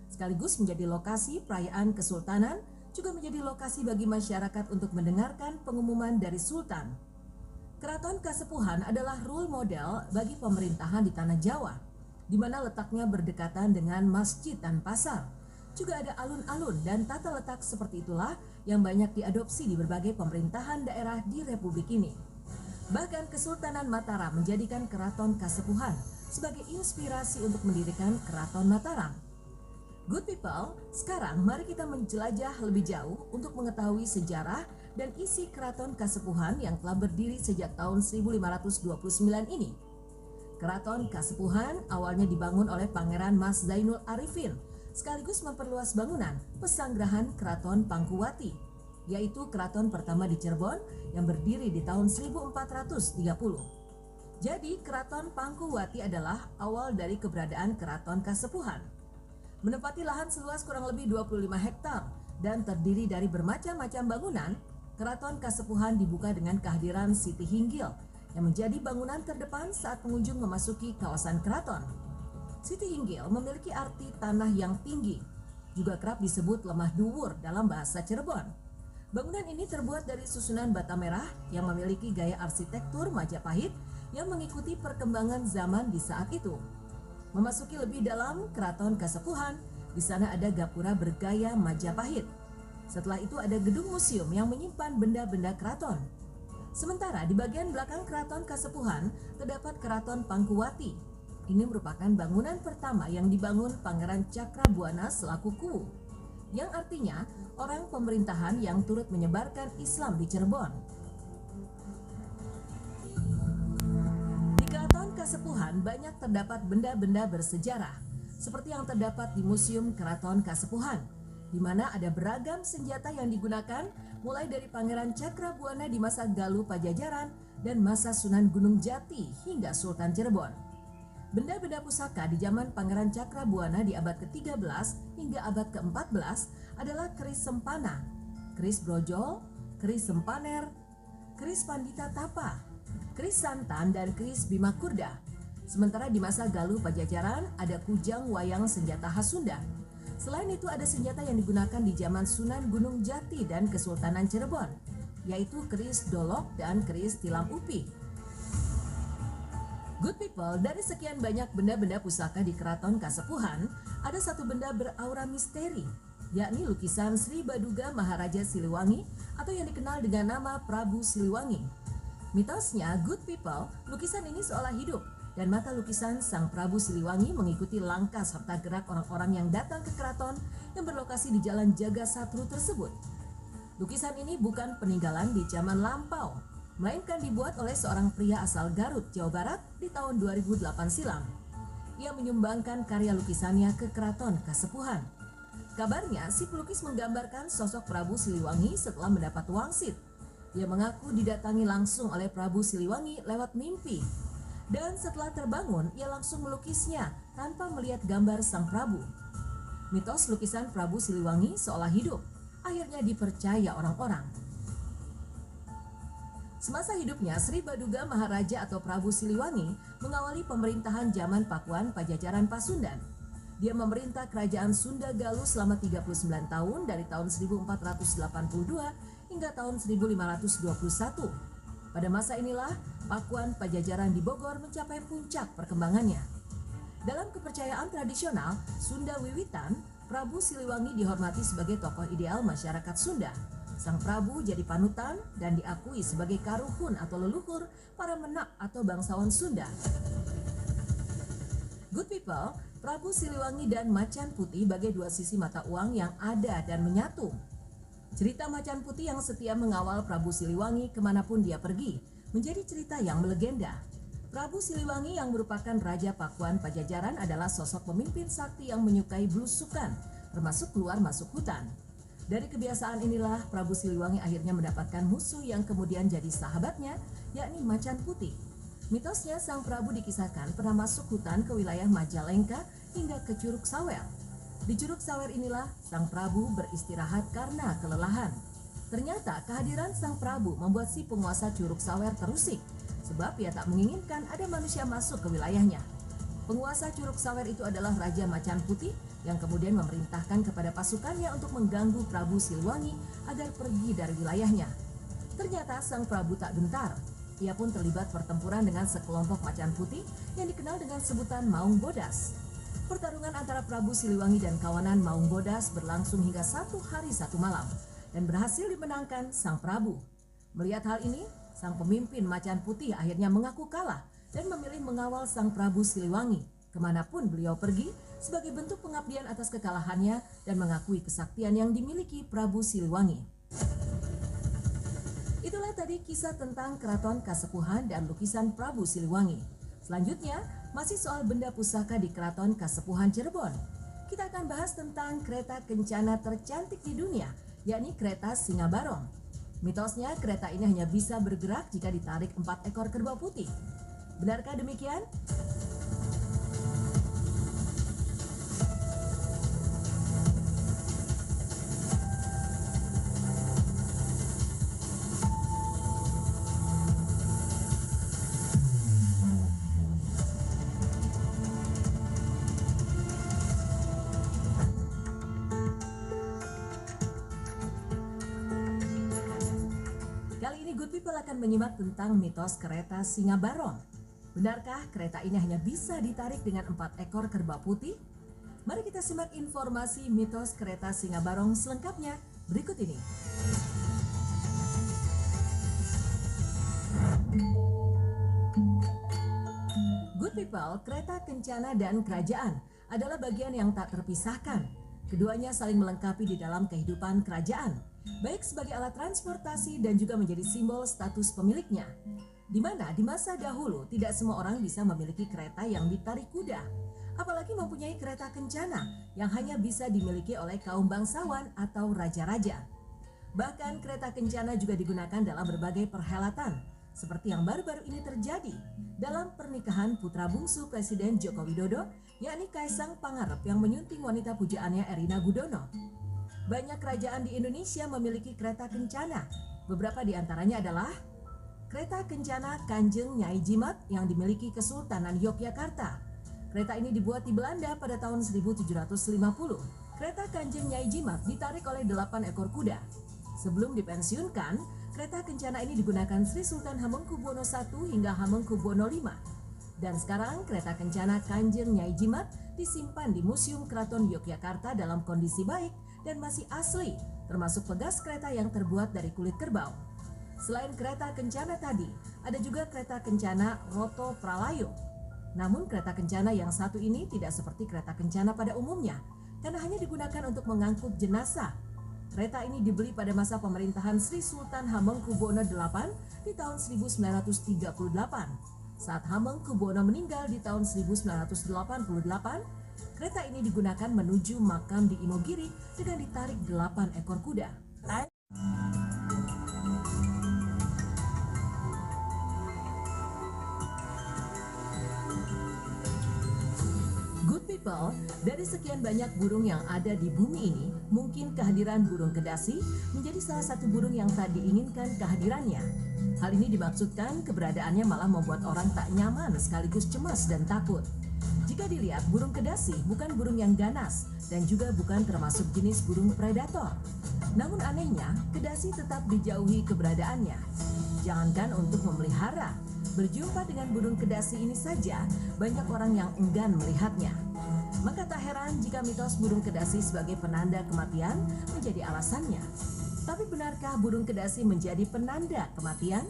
sekaligus menjadi lokasi perayaan kesultanan, juga menjadi lokasi bagi masyarakat untuk mendengarkan pengumuman dari sultan. Keraton Kasepuhan adalah role model bagi pemerintahan di tanah Jawa, di mana letaknya berdekatan dengan masjid dan pasar. Juga ada alun-alun dan tata letak seperti itulah yang banyak diadopsi di berbagai pemerintahan daerah di Republik ini. Bahkan Kesultanan Mataram menjadikan Keraton Kasepuhan sebagai inspirasi untuk mendirikan Keraton Mataram. Good people, sekarang mari kita menjelajah lebih jauh untuk mengetahui sejarah dan isi Keraton Kasepuhan yang telah berdiri sejak tahun 1529 ini. Keraton Kasepuhan awalnya dibangun oleh Pangeran Mas Zainul Arifin, sekaligus memperluas bangunan pesanggrahan Keraton Pangkuwati, yaitu keraton pertama di Cirebon yang berdiri di tahun 1430. Jadi Keraton Pangkuwati adalah awal dari keberadaan Keraton Kasepuhan. Menempati lahan seluas kurang lebih 25 hektar dan terdiri dari bermacam-macam bangunan, Keraton Kasepuhan dibuka dengan kehadiran Siti Hinggil yang menjadi bangunan terdepan saat pengunjung memasuki kawasan keraton. Siti Hinggil memiliki arti tanah yang tinggi, juga kerap disebut lemah duwur dalam bahasa Cirebon. Bangunan ini terbuat dari susunan bata merah yang memiliki gaya arsitektur Majapahit yang mengikuti perkembangan zaman di saat itu. Memasuki lebih dalam Keraton Kasepuhan, di sana ada gapura bergaya Majapahit. Setelah itu ada gedung museum yang menyimpan benda-benda keraton. Sementara di bagian belakang Keraton Kasepuhan terdapat Keraton Pangkuwati. Ini merupakan bangunan pertama yang dibangun Pangeran Cakrabuana selaku Kuwu, yang artinya orang pemerintahan yang turut menyebarkan Islam di Cirebon. Di Keraton Kasepuhan banyak terdapat benda-benda bersejarah, seperti yang terdapat di Museum Keraton Kasepuhan, di mana ada beragam senjata yang digunakan mulai dari Pangeran Cakrabuana di masa Galuh Pajajaran dan masa Sunan Gunung Jati hingga Sultan Cirebon. Benda-benda pusaka di zaman Pangeran Cakrabuana di abad ke-13 hingga abad ke-14 adalah keris sempana, keris brojol, keris sempaner, keris pandita tapa, keris santan, dan keris bima kurda. Sementara di masa Galuh Pajajaran ada kujang wayang senjata khas Sunda. Selain itu ada senjata yang digunakan di zaman Sunan Gunung Jati dan Kesultanan Cirebon, yaitu keris dolok dan keris tilam upi. Good people, dari sekian banyak benda-benda pusaka di Keraton Kasepuhan, ada satu benda beraura misteri, yakni lukisan Sri Baduga Maharaja Siliwangi atau yang dikenal dengan nama Prabu Siliwangi. Mitosnya, good people, lukisan ini seolah hidup dan mata lukisan Sang Prabu Siliwangi mengikuti langkah serta gerak orang-orang yang datang ke keraton yang berlokasi di Jalan Jagasatru tersebut. Lukisan ini bukan peninggalan di zaman lampau, melainkan dibuat oleh seorang pria asal Garut, Jawa Barat di tahun 2008 silam. Ia menyumbangkan karya lukisannya ke Keraton Kasepuhan. Kabarnya si pelukis menggambarkan sosok Prabu Siliwangi setelah mendapat wangsit. Ia mengaku didatangi langsung oleh Prabu Siliwangi lewat mimpi. Dan setelah terbangun, ia langsung melukisnya tanpa melihat gambar sang Prabu. Mitos lukisan Prabu Siliwangi seolah hidup akhirnya dipercaya orang-orang. Semasa hidupnya, Sri Baduga Maharaja atau Prabu Siliwangi mengawali pemerintahan zaman Pakuan Pajajaran Pasundan. Dia memerintah kerajaan Sunda Galuh selama 39 tahun dari tahun 1482 hingga tahun 1521. Pada masa inilah Pakuan Pajajaran di Bogor mencapai puncak perkembangannya. Dalam kepercayaan tradisional Sunda Wiwitan, Prabu Siliwangi dihormati sebagai tokoh ideal masyarakat Sunda. Sang Prabu jadi panutan dan diakui sebagai karuhun atau leluhur para menak atau bangsawan Sunda. Good people, Prabu Siliwangi dan Macan Putih bagai dua sisi mata uang yang ada dan menyatu. Cerita Macan Putih yang setia mengawal Prabu Siliwangi kemanapun dia pergi, menjadi cerita yang melegenda. Prabu Siliwangi yang merupakan Raja Pakuan Pajajaran adalah sosok pemimpin sakti yang menyukai belusukan, termasuk keluar masuk hutan. Dari kebiasaan inilah Prabu Siliwangi akhirnya mendapatkan musuh yang kemudian jadi sahabatnya, yakni Macan Putih. Mitosnya Sang Prabu dikisahkan pernah masuk hutan ke wilayah Majalengka hingga ke Curug Sawer. Di Curug Sawer inilah Sang Prabu beristirahat karena kelelahan. Ternyata kehadiran Sang Prabu membuat si penguasa Curug Sawer terusik, sebab ia tak menginginkan ada manusia masuk ke wilayahnya. Penguasa Curug Sawer itu adalah Raja Macan Putih yang kemudian memerintahkan kepada pasukannya untuk mengganggu Prabu Siliwangi agar pergi dari wilayahnya. Ternyata Sang Prabu tak gentar. Ia pun terlibat pertempuran dengan sekelompok Macan Putih yang dikenal dengan sebutan Maung Bodas. Pertarungan antara Prabu Siliwangi dan kawanan Maung Bodas berlangsung hingga 1 hari 1 malam dan berhasil dimenangkan Sang Prabu. Melihat hal ini, sang pemimpin Macan Putih akhirnya mengaku kalah dan memilih mengawal Sang Prabu Siliwangi kemanapun beliau pergi sebagai bentuk pengabdian atas kekalahannya dan mengakui kesaktian yang dimiliki Prabu Siliwangi. Itulah tadi kisah tentang Keraton Kasepuhan dan lukisan Prabu Siliwangi. Selanjutnya, masih soal benda pusaka di Keraton Kasepuhan Cirebon. Kita akan bahas tentang kereta kencana tercantik di dunia, yakni kereta Singa Barong. Mitosnya kereta ini hanya bisa bergerak jika ditarik 4 ekor kerbau putih. Benarkah demikian? Kali ini Good People akan menyimak tentang mitos kereta Singa Barong. Benarkah kereta ini hanya bisa ditarik dengan 4 ekor kerbau putih? Mari kita simak informasi mitos kereta Singa Barong selengkapnya berikut ini. Good People, kereta kencana dan kerajaan adalah bagian yang tak terpisahkan. Keduanya saling melengkapi di dalam kehidupan kerajaan, baik sebagai alat transportasi dan juga menjadi simbol status pemiliknya. Di mana di masa dahulu tidak semua orang bisa memiliki kereta yang ditarik kuda, apalagi mempunyai kereta kencana yang hanya bisa dimiliki oleh kaum bangsawan atau raja-raja. Bahkan kereta kencana juga digunakan dalam berbagai perhelatan, seperti yang baru-baru ini terjadi dalam pernikahan putra bungsu Presiden Joko Widodo, yakni Kaisang Pangarep yang menyunting wanita pujaannya Erina Gudono. Banyak kerajaan di Indonesia memiliki kereta kencana. Beberapa di antaranya adalah kereta kencana Kanjeng Nyai Jimat yang dimiliki Kesultanan Yogyakarta. Kereta ini dibuat di Belanda pada tahun 1750. Kereta Kanjeng Nyai Jimat ditarik oleh 8 ekor kuda. Sebelum dipensiunkan, kereta kencana ini digunakan Sri Sultan Hamengkubuwono I hingga Hamengkubuwono V. Dan sekarang kereta kencana Kanjeng Nyai Jimat disimpan di Museum Keraton Yogyakarta dalam kondisi baik dan masih asli, termasuk pegas kereta yang terbuat dari kulit kerbau. Selain kereta kencana tadi, ada juga kereta kencana Roto Pralayo. Namun kereta kencana yang satu ini tidak seperti kereta kencana pada umumnya, karena hanya digunakan untuk mengangkut jenazah. Kereta ini dibeli pada masa pemerintahan Sri Sultan Hamengkubuwono VIII di tahun 1938. Saat Hamengkubuwono meninggal di tahun 1988, kereta ini digunakan menuju makam di Imogiri dengan ditarik 8 ekor kuda. Good people, dari sekian banyak burung yang ada di bumi ini, mungkin kehadiran burung kedasi menjadi salah satu burung yang tak diinginkan kehadirannya. Hal ini dimaksudkan keberadaannya malah membuat orang tak nyaman sekaligus cemas dan takut. Jika dilihat, burung kedasi bukan burung yang ganas dan juga bukan termasuk jenis burung predator. Namun anehnya, kedasi tetap dijauhi keberadaannya. Jangankan untuk memelihara, berjumpa dengan burung kedasi ini saja banyak orang yang enggan melihatnya. Maka tak heran jika mitos burung kedasi sebagai penanda kematian menjadi alasannya. Tapi benarkah burung kedasi menjadi penanda kematian?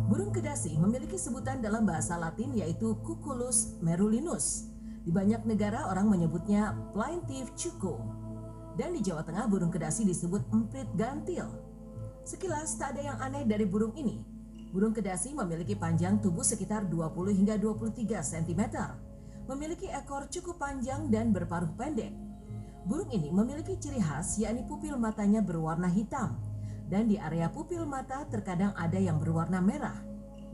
Burung kedasi memiliki sebutan dalam bahasa Latin yaitu Cuculus merulinus. Di banyak negara orang menyebutnya plaintive cuckoo. Dan di Jawa Tengah burung kedasi disebut emprit gantil. Sekilas tak ada yang aneh dari burung ini. Burung kedasi memiliki panjang tubuh sekitar 20 hingga 23 cm. Memiliki ekor cukup panjang dan berparuh pendek. Burung ini memiliki ciri khas yakni pupil matanya berwarna hitam. Dan di area pupil mata terkadang ada yang berwarna merah.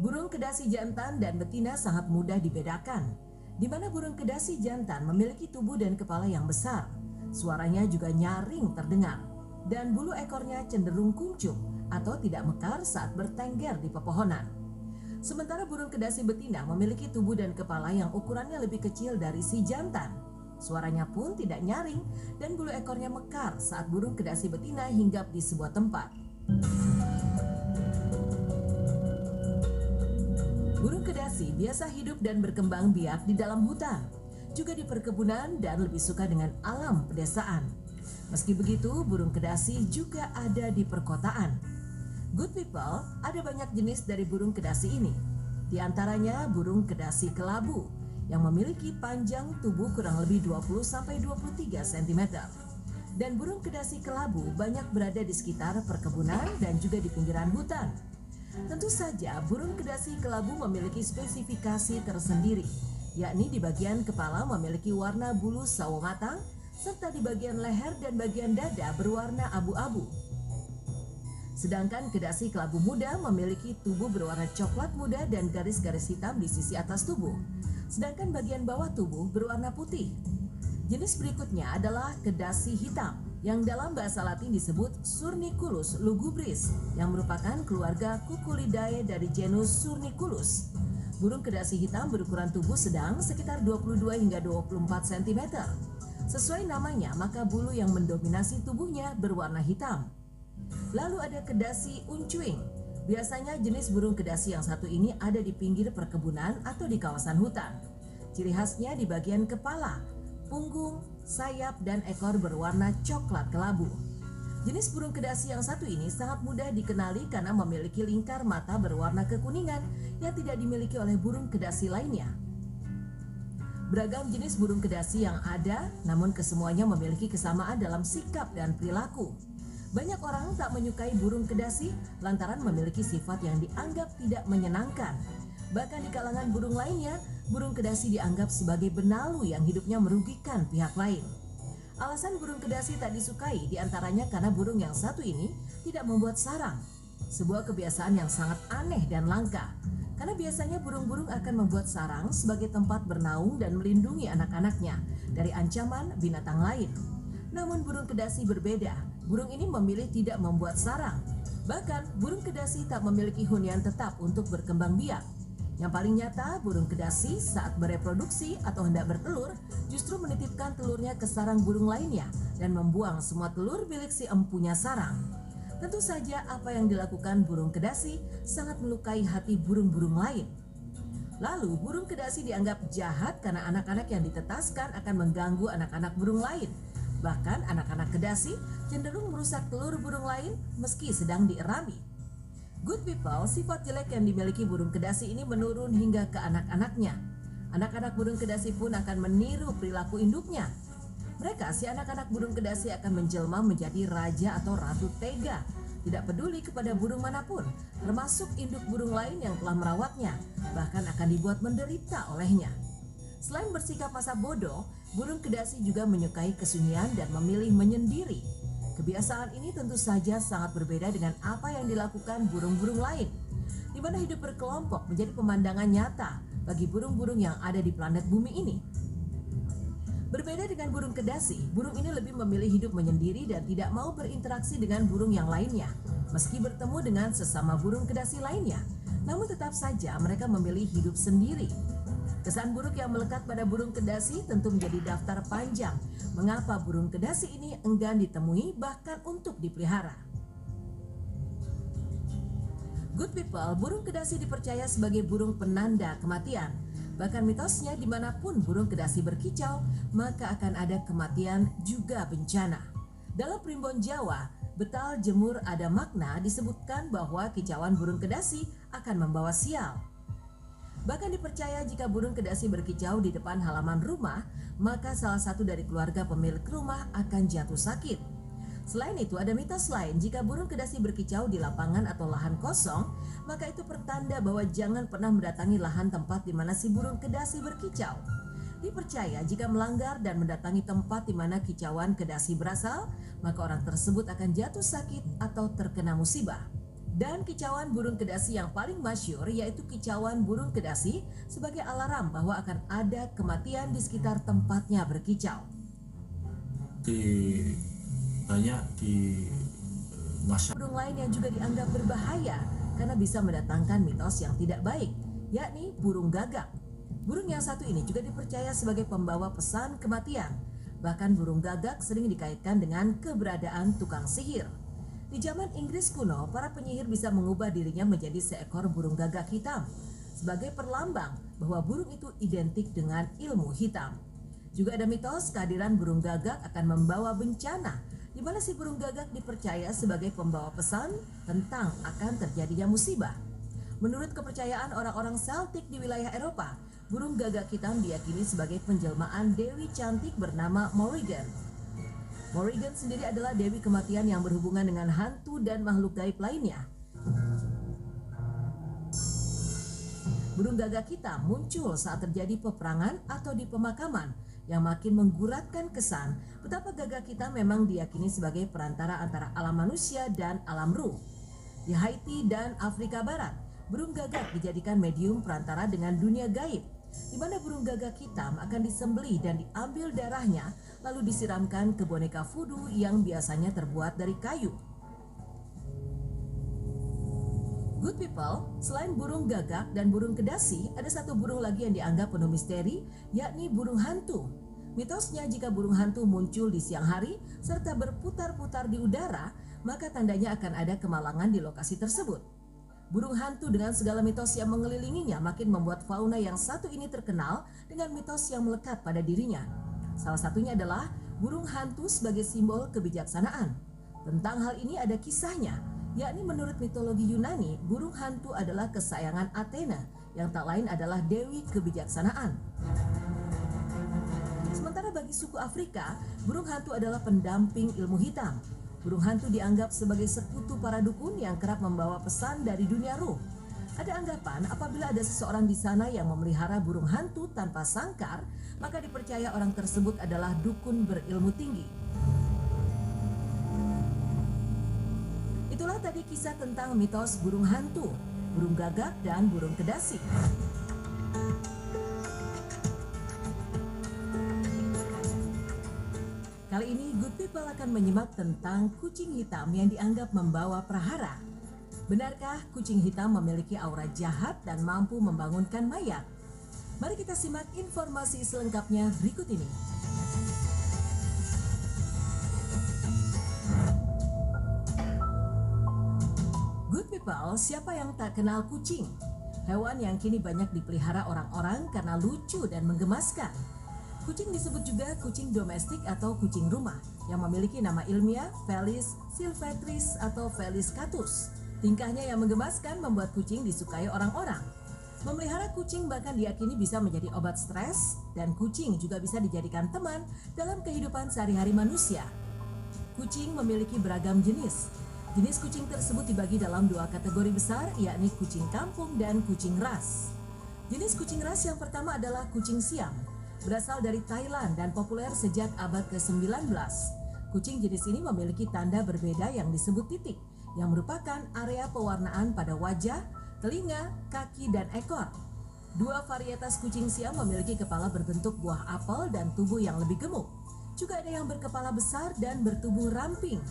Burung kedasi jantan dan betina sangat mudah dibedakan. Di mana burung kedasi jantan memiliki tubuh dan kepala yang besar. Suaranya juga nyaring terdengar. Dan bulu ekornya cenderung kuncup atau tidak mekar saat bertengger di pepohonan. Sementara burung kedasi betina memiliki tubuh dan kepala yang ukurannya lebih kecil dari si jantan. Suaranya pun tidak nyaring dan bulu ekornya mekar saat burung kedasi betina hinggap di sebuah tempat. Burung kedasi biasa hidup dan berkembang biak di dalam hutan, juga di perkebunan dan lebih suka dengan alam pedesaan. Meski begitu, burung kedasi juga ada di perkotaan. Good people, ada banyak jenis dari burung kedasi ini. Di antaranya burung kedasi kelabu yang memiliki panjang tubuh kurang lebih 20-23 cm. Dan burung kedasi kelabu banyak berada di sekitar perkebunan dan juga di pinggiran hutan. Tentu saja burung kedasi kelabu memiliki spesifikasi tersendiri, yakni di bagian kepala memiliki warna bulu sawo matang, serta di bagian leher dan bagian dada berwarna abu-abu. Sedangkan kedasi kelabu muda memiliki tubuh berwarna coklat muda dan garis-garis hitam di sisi atas tubuh. Sedangkan bagian bawah tubuh berwarna putih. Jenis berikutnya adalah kedasi hitam yang dalam bahasa Latin disebut Surniculus lugubris yang merupakan keluarga Cuculidae dari genus Surniculus. Burung kedasi hitam berukuran tubuh sedang sekitar 22 hingga 24 cm. Sesuai namanya, maka bulu yang mendominasi tubuhnya berwarna hitam. Lalu ada kedasi uncuing. Biasanya jenis burung kedasi yang satu ini ada di pinggir perkebunan atau di kawasan hutan. Ciri khasnya di bagian kepala, punggung, sayap, dan ekor berwarna coklat kelabu. Jenis burung kedasi yang satu ini sangat mudah dikenali karena memiliki lingkar mata berwarna kekuningan yang tidak dimiliki oleh burung kedasi lainnya. Beragam jenis burung kedasi yang ada, namun kesemuanya memiliki kesamaan dalam sikap dan perilaku. Banyak orang tak menyukai burung kedasi lantaran memiliki sifat yang dianggap tidak menyenangkan. Bahkan di kalangan burung lainnya, burung kedasi dianggap sebagai benalu yang hidupnya merugikan pihak lain. Alasan burung kedasi tak disukai diantaranya karena burung yang satu ini tidak membuat sarang. Sebuah kebiasaan yang sangat aneh dan langka. Karena biasanya burung-burung akan membuat sarang sebagai tempat bernaung dan melindungi anak-anaknya dari ancaman binatang lain. Namun burung kedasi berbeda. Burung ini memilih tidak membuat sarang. Bahkan burung kedasi tak memiliki hunian tetap untuk berkembang biak. Yang paling nyata, burung kedasi saat bereproduksi atau hendak bertelur justru menitipkan telurnya ke sarang burung lainnya dan membuang semua telur milik si empunya sarang. Tentu saja apa yang dilakukan burung kedasi sangat melukai hati burung-burung lain. Lalu burung kedasi dianggap jahat karena anak-anak yang ditetaskan akan mengganggu anak-anak burung lain. Bahkan anak-anak kedasi cenderung merusak telur burung lain meski sedang dierami. Good people, sifat jelek yang dimiliki burung kedasi ini menurun hingga ke anak-anaknya. Anak-anak burung kedasi pun akan meniru perilaku induknya. Mereka, si anak-anak burung kedasi akan menjelma menjadi raja atau ratu tega. Tidak peduli kepada burung manapun, termasuk induk burung lain yang telah merawatnya, bahkan akan dibuat menderita olehnya. Selain bersikap masa bodoh, burung kedasi juga menyukai kesunyian dan memilih menyendiri. Kebiasaan ini tentu saja sangat berbeda dengan apa yang dilakukan burung-burung lain, di mana hidup berkelompok menjadi pemandangan nyata bagi burung-burung yang ada di planet bumi ini. Berbeda dengan burung kedasi, burung ini lebih memilih hidup menyendiri dan tidak mau berinteraksi dengan burung yang lainnya. Meski bertemu dengan sesama burung kedasi lainnya, Namun tetap saja mereka memilih hidup sendiri. Kesan buruk yang melekat pada burung kedasi tentu menjadi daftar panjang mengapa burung kedasi ini enggan ditemui bahkan untuk dipelihara. Good people, burung kedasi dipercaya sebagai burung penanda kematian. Bahkan mitosnya dimanapun burung kedasi berkicau, maka akan ada kematian juga bencana. Dalam primbon Jawa, Betal Jemur ada makna disebutkan bahwa kicauan burung kedasi akan membawa sial. Bahkan dipercaya jika burung kedasi berkicau di depan halaman rumah, maka salah satu dari keluarga pemilik rumah akan jatuh sakit. Selain itu ada mitos lain, jika burung kedasi berkicau di lapangan atau lahan kosong, maka itu pertanda bahwa jangan pernah mendatangi lahan tempat di mana si burung kedasi berkicau. Dipercaya jika melanggar dan mendatangi tempat di mana kicauan kedasi berasal, maka orang tersebut akan jatuh sakit atau terkena musibah. Dan kicauan burung kedasi yang paling masyhur yaitu kicauan burung kedasi sebagai alarm bahwa akan ada kematian di sekitar tempatnya berkicau. Banyak di masyarakat. Burung lain yang juga dianggap berbahaya karena bisa mendatangkan mitos yang tidak baik, yakni burung gagak. Burung yang satu ini juga dipercaya sebagai pembawa pesan kematian. Bahkan burung gagak sering dikaitkan dengan keberadaan tukang sihir. Di zaman Inggris kuno, para penyihir bisa mengubah dirinya menjadi seekor burung gagak hitam sebagai perlambang bahwa burung itu identik dengan ilmu hitam. Juga ada mitos kehadiran burung gagak akan membawa bencana, di mana si burung gagak dipercaya sebagai pembawa pesan tentang akan terjadinya musibah. Menurut kepercayaan orang-orang Celtic di wilayah Eropa, burung gagak hitam diyakini sebagai penjelmaan dewi cantik bernama Morrigan. Morrigan sendiri adalah dewi kematian yang berhubungan dengan hantu dan makhluk gaib lainnya. Burung gagak hitam muncul saat terjadi peperangan atau di pemakaman yang makin mengguratkan kesan betapa gagak hitam memang diyakini sebagai perantara antara alam manusia dan alam ruh. Di Haiti dan Afrika Barat, burung gagak dijadikan medium perantara dengan dunia gaib, di mana burung gagak hitam akan disembelih dan diambil darahnya lalu disiramkan ke boneka voodoo yang biasanya terbuat dari kayu. Good people, selain burung gagak dan burung kedasi, ada satu burung lagi yang dianggap penuh misteri, yakni burung hantu. Mitosnya jika burung hantu muncul di siang hari serta berputar-putar di udara, maka tandanya akan ada kemalangan di lokasi tersebut. Burung hantu dengan segala mitos yang mengelilinginya makin membuat fauna yang satu ini terkenal dengan mitos yang melekat pada dirinya. Salah satunya adalah burung hantu sebagai simbol kebijaksanaan. Tentang hal ini ada kisahnya, yakni menurut mitologi Yunani, burung hantu adalah kesayangan Athena yang tak lain adalah dewi kebijaksanaan. Sementara bagi suku Afrika, burung hantu adalah pendamping ilmu hitam. Burung hantu dianggap sebagai sekutu para dukun yang kerap membawa pesan dari dunia ruh. Ada anggapan apabila ada seseorang di sana yang memelihara burung hantu tanpa sangkar, maka dipercaya orang tersebut adalah dukun berilmu tinggi. Itulah tadi kisah tentang mitos burung hantu, burung gagak, dan burung kedasi. Kali ini Good People akan menyimak tentang kucing hitam yang dianggap membawa prahara. Benarkah kucing hitam memiliki aura jahat dan mampu membangunkan mayat? Mari kita simak informasi selengkapnya berikut ini. Good people, siapa yang tak kenal kucing? Hewan yang kini banyak dipelihara orang-orang karena lucu dan menggemaskan. Kucing disebut juga kucing domestik atau kucing rumah yang memiliki nama ilmiah Felis silvestris atau Felis catus. Tingkahnya yang menggemaskan membuat kucing disukai orang-orang. Memelihara kucing bahkan diyakini bisa menjadi obat stres, dan kucing juga bisa dijadikan teman dalam kehidupan sehari-hari manusia. Kucing memiliki beragam jenis. Jenis kucing tersebut dibagi dalam dua kategori besar, yakni kucing kampung dan kucing ras. Jenis kucing ras yang pertama adalah kucing Siam. Berasal dari Thailand dan populer sejak abad ke-19. Kucing jenis ini memiliki tanda berbeda yang disebut titik, yang merupakan area pewarnaan pada wajah, telinga, kaki, dan ekor. Dua varietas kucing Siam memiliki kepala berbentuk buah apel dan tubuh yang lebih gemuk. Juga ada yang berkepala besar dan bertubuh ramping.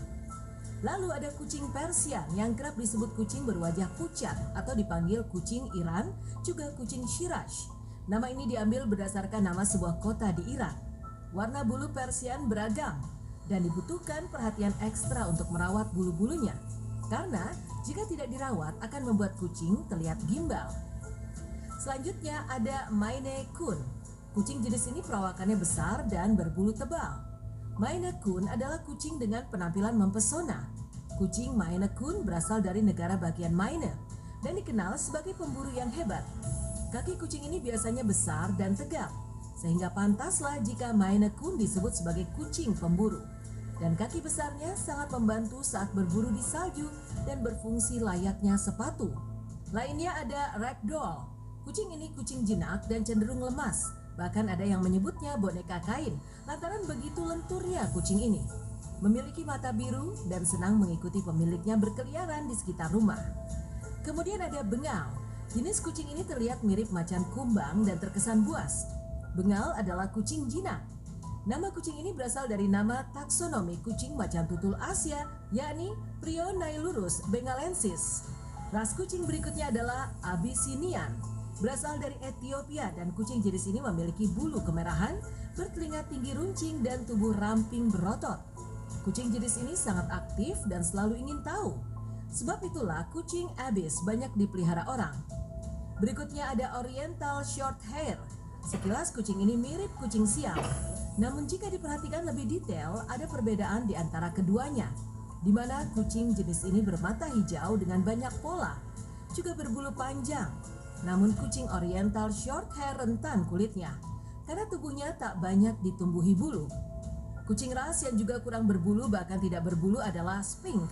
Lalu ada kucing Persian yang kerap disebut kucing berwajah pucat atau dipanggil kucing Iran, juga kucing Shiraz. Nama ini diambil berdasarkan nama sebuah kota di Iran. Warna bulu Persian beragam dan dibutuhkan perhatian ekstra untuk merawat bulu-bulunya. Karena jika tidak dirawat akan membuat kucing terlihat gimbal. Selanjutnya ada Maine Coon. Kucing jenis ini perawakannya besar dan berbulu tebal. Maine Coon adalah kucing dengan penampilan mempesona. Kucing Maine Coon berasal dari negara bagian Maine dan dikenal sebagai pemburu yang hebat. Kaki kucing ini biasanya besar dan tegap, sehingga pantaslah jika Maine Coon disebut sebagai kucing pemburu. Dan kaki besarnya sangat membantu saat berburu di salju dan berfungsi layaknya sepatu. Lainnya ada Ragdoll. Kucing ini kucing jinak dan cenderung lemas. Bahkan ada yang menyebutnya boneka kain lantaran begitu lenturnya kucing ini. Memiliki mata biru dan senang mengikuti pemiliknya berkeliaran di sekitar rumah. Kemudian ada Bengal. Jenis kucing ini terlihat mirip macan kumbang dan terkesan buas. Bengal adalah kucing jinak. Nama kucing ini berasal dari nama taksonomi kucing macan tutul Asia, yakni Prionailurus bengalensis. Ras kucing berikutnya adalah Abyssinian. Berasal dari Ethiopia dan kucing jenis ini memiliki bulu kemerahan, bertelinga tinggi runcing dan tubuh ramping berotot. Kucing jenis ini sangat aktif dan selalu ingin tahu. Sebab itulah kucing Abyss banyak dipelihara orang. Berikutnya ada Oriental Shorthair. Sekilas kucing ini mirip kucing Siam. Namun jika diperhatikan lebih detail, ada perbedaan di antara keduanya, di mana kucing jenis ini bermata hijau dengan banyak pola, juga berbulu panjang. Namun kucing Oriental Shorthair rentan kulitnya, karena tubuhnya tak banyak ditumbuhi bulu. Kucing ras yang juga kurang berbulu bahkan tidak berbulu adalah Sphinx.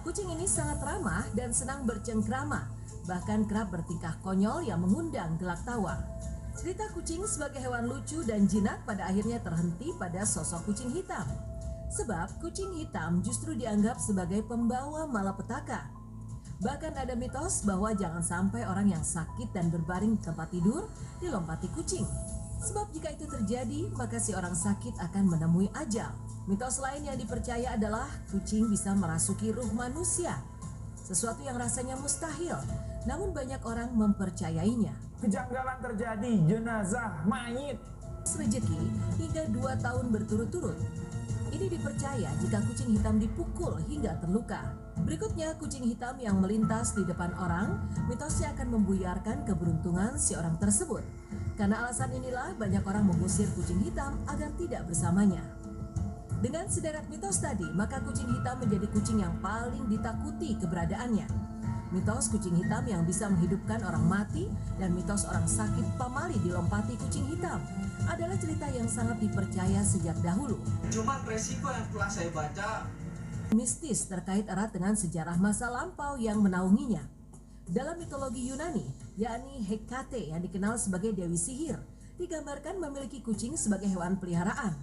Kucing ini sangat ramah dan senang bercengkrama, bahkan kerap bertingkah konyol yang mengundang gelak tawa. Cerita kucing sebagai hewan lucu dan jinak pada akhirnya terhenti pada sosok kucing hitam. Sebab kucing hitam justru dianggap sebagai pembawa malapetaka. Bahkan ada mitos bahwa jangan sampai orang yang sakit dan berbaring di tempat tidur dilompati kucing. Sebab jika itu terjadi, maka si orang sakit akan menemui ajal. Mitos lain yang dipercaya adalah kucing bisa merasuki ruh manusia. Sesuatu yang rasanya mustahil, namun banyak orang mempercayainya. Kejanggalan terjadi, jenazah mayit. Rezeki hingga 2 tahun berturut-turut. Ini dipercaya jika kucing hitam dipukul hingga terluka. Berikutnya kucing hitam yang melintas di depan orang, mitosnya akan membuyarkan keberuntungan si orang tersebut. Karena alasan inilah banyak orang mengusir kucing hitam agar tidak bersamanya. Dengan sederet mitos tadi, maka kucing hitam menjadi kucing yang paling ditakuti keberadaannya. Mitos kucing hitam yang bisa menghidupkan orang mati dan mitos orang sakit pamali dilompati kucing hitam adalah cerita yang sangat dipercaya sejak dahulu. Cuma resiko yang telah saya baca mistis terkait erat dengan sejarah masa lampau yang menaunginya. Dalam mitologi Yunani, yakni Hekate yang dikenal sebagai Dewi Sihir, digambarkan memiliki kucing sebagai hewan peliharaan.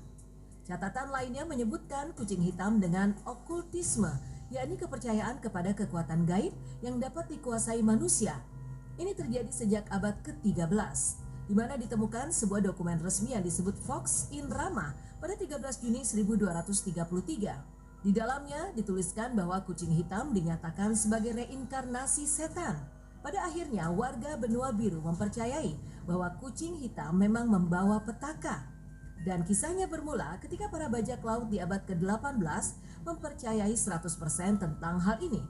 Catatan lainnya menyebutkan kucing hitam dengan okultisme, yakni kepercayaan kepada kekuatan gaib yang dapat dikuasai manusia. Ini terjadi sejak abad ke-13, di mana ditemukan sebuah dokumen resmi yang disebut Vox in Rama pada 13 Juni 1233. Di dalamnya dituliskan bahwa kucing hitam dinyatakan sebagai reinkarnasi setan. Pada akhirnya warga benua biru mempercayai bahwa kucing hitam memang membawa petaka. Dan kisahnya bermula ketika para bajak laut di abad ke-18 mempercayai 100% tentang hal ini.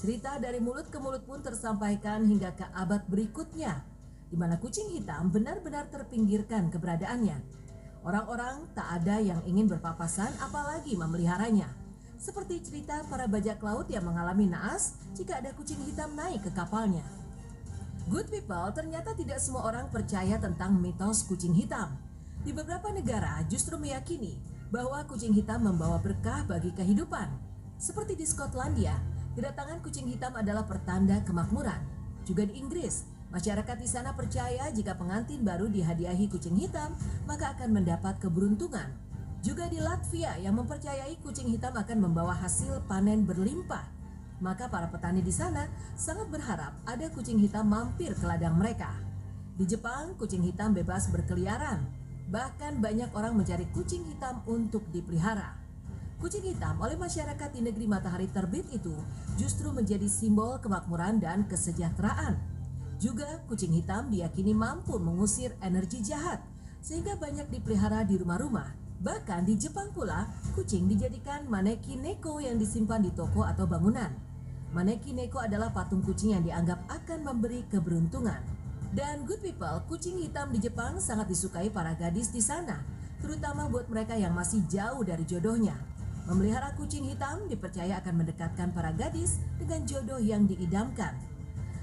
Cerita dari mulut ke mulut pun tersampaikan hingga ke abad berikutnya, di mana kucing hitam benar-benar terpinggirkan keberadaannya. Orang-orang tak ada yang ingin berpapasan apalagi memeliharanya. Seperti cerita para bajak laut yang mengalami naas jika ada kucing hitam naik ke kapalnya. Good people, ternyata tidak semua orang percaya tentang mitos kucing hitam. Di beberapa negara justru meyakini bahwa kucing hitam membawa berkah bagi kehidupan. Seperti di Skotlandia, kedatangan kucing hitam adalah pertanda kemakmuran. Juga di Inggris, masyarakat di sana percaya jika pengantin baru dihadiahi kucing hitam, maka akan mendapat keberuntungan. Juga di Latvia yang mempercayai kucing hitam akan membawa hasil panen berlimpah. Maka para petani di sana sangat berharap ada kucing hitam mampir ke ladang mereka. Di Jepang, kucing hitam bebas berkeliaran. Bahkan banyak orang mencari kucing hitam untuk dipelihara. Kucing hitam oleh masyarakat di negeri matahari terbit itu justru menjadi simbol kemakmuran dan kesejahteraan. Juga kucing hitam diyakini mampu mengusir energi jahat, sehingga banyak dipelihara di rumah-rumah. Bahkan di Jepang pula, kucing dijadikan maneki neko yang disimpan di toko atau bangunan. Maneki neko adalah patung kucing yang dianggap akan memberi keberuntungan. Dan good people, kucing hitam di Jepang sangat disukai para gadis di sana, terutama buat mereka yang masih jauh dari jodohnya. Memelihara kucing hitam dipercaya akan mendekatkan para gadis dengan jodoh yang diidamkan.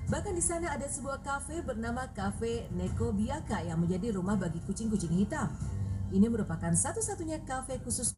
Bahkan di sana ada sebuah kafe bernama Cafe Neko Biaka yang menjadi rumah bagi kucing-kucing hitam. Ini merupakan satu-satunya kafe khusus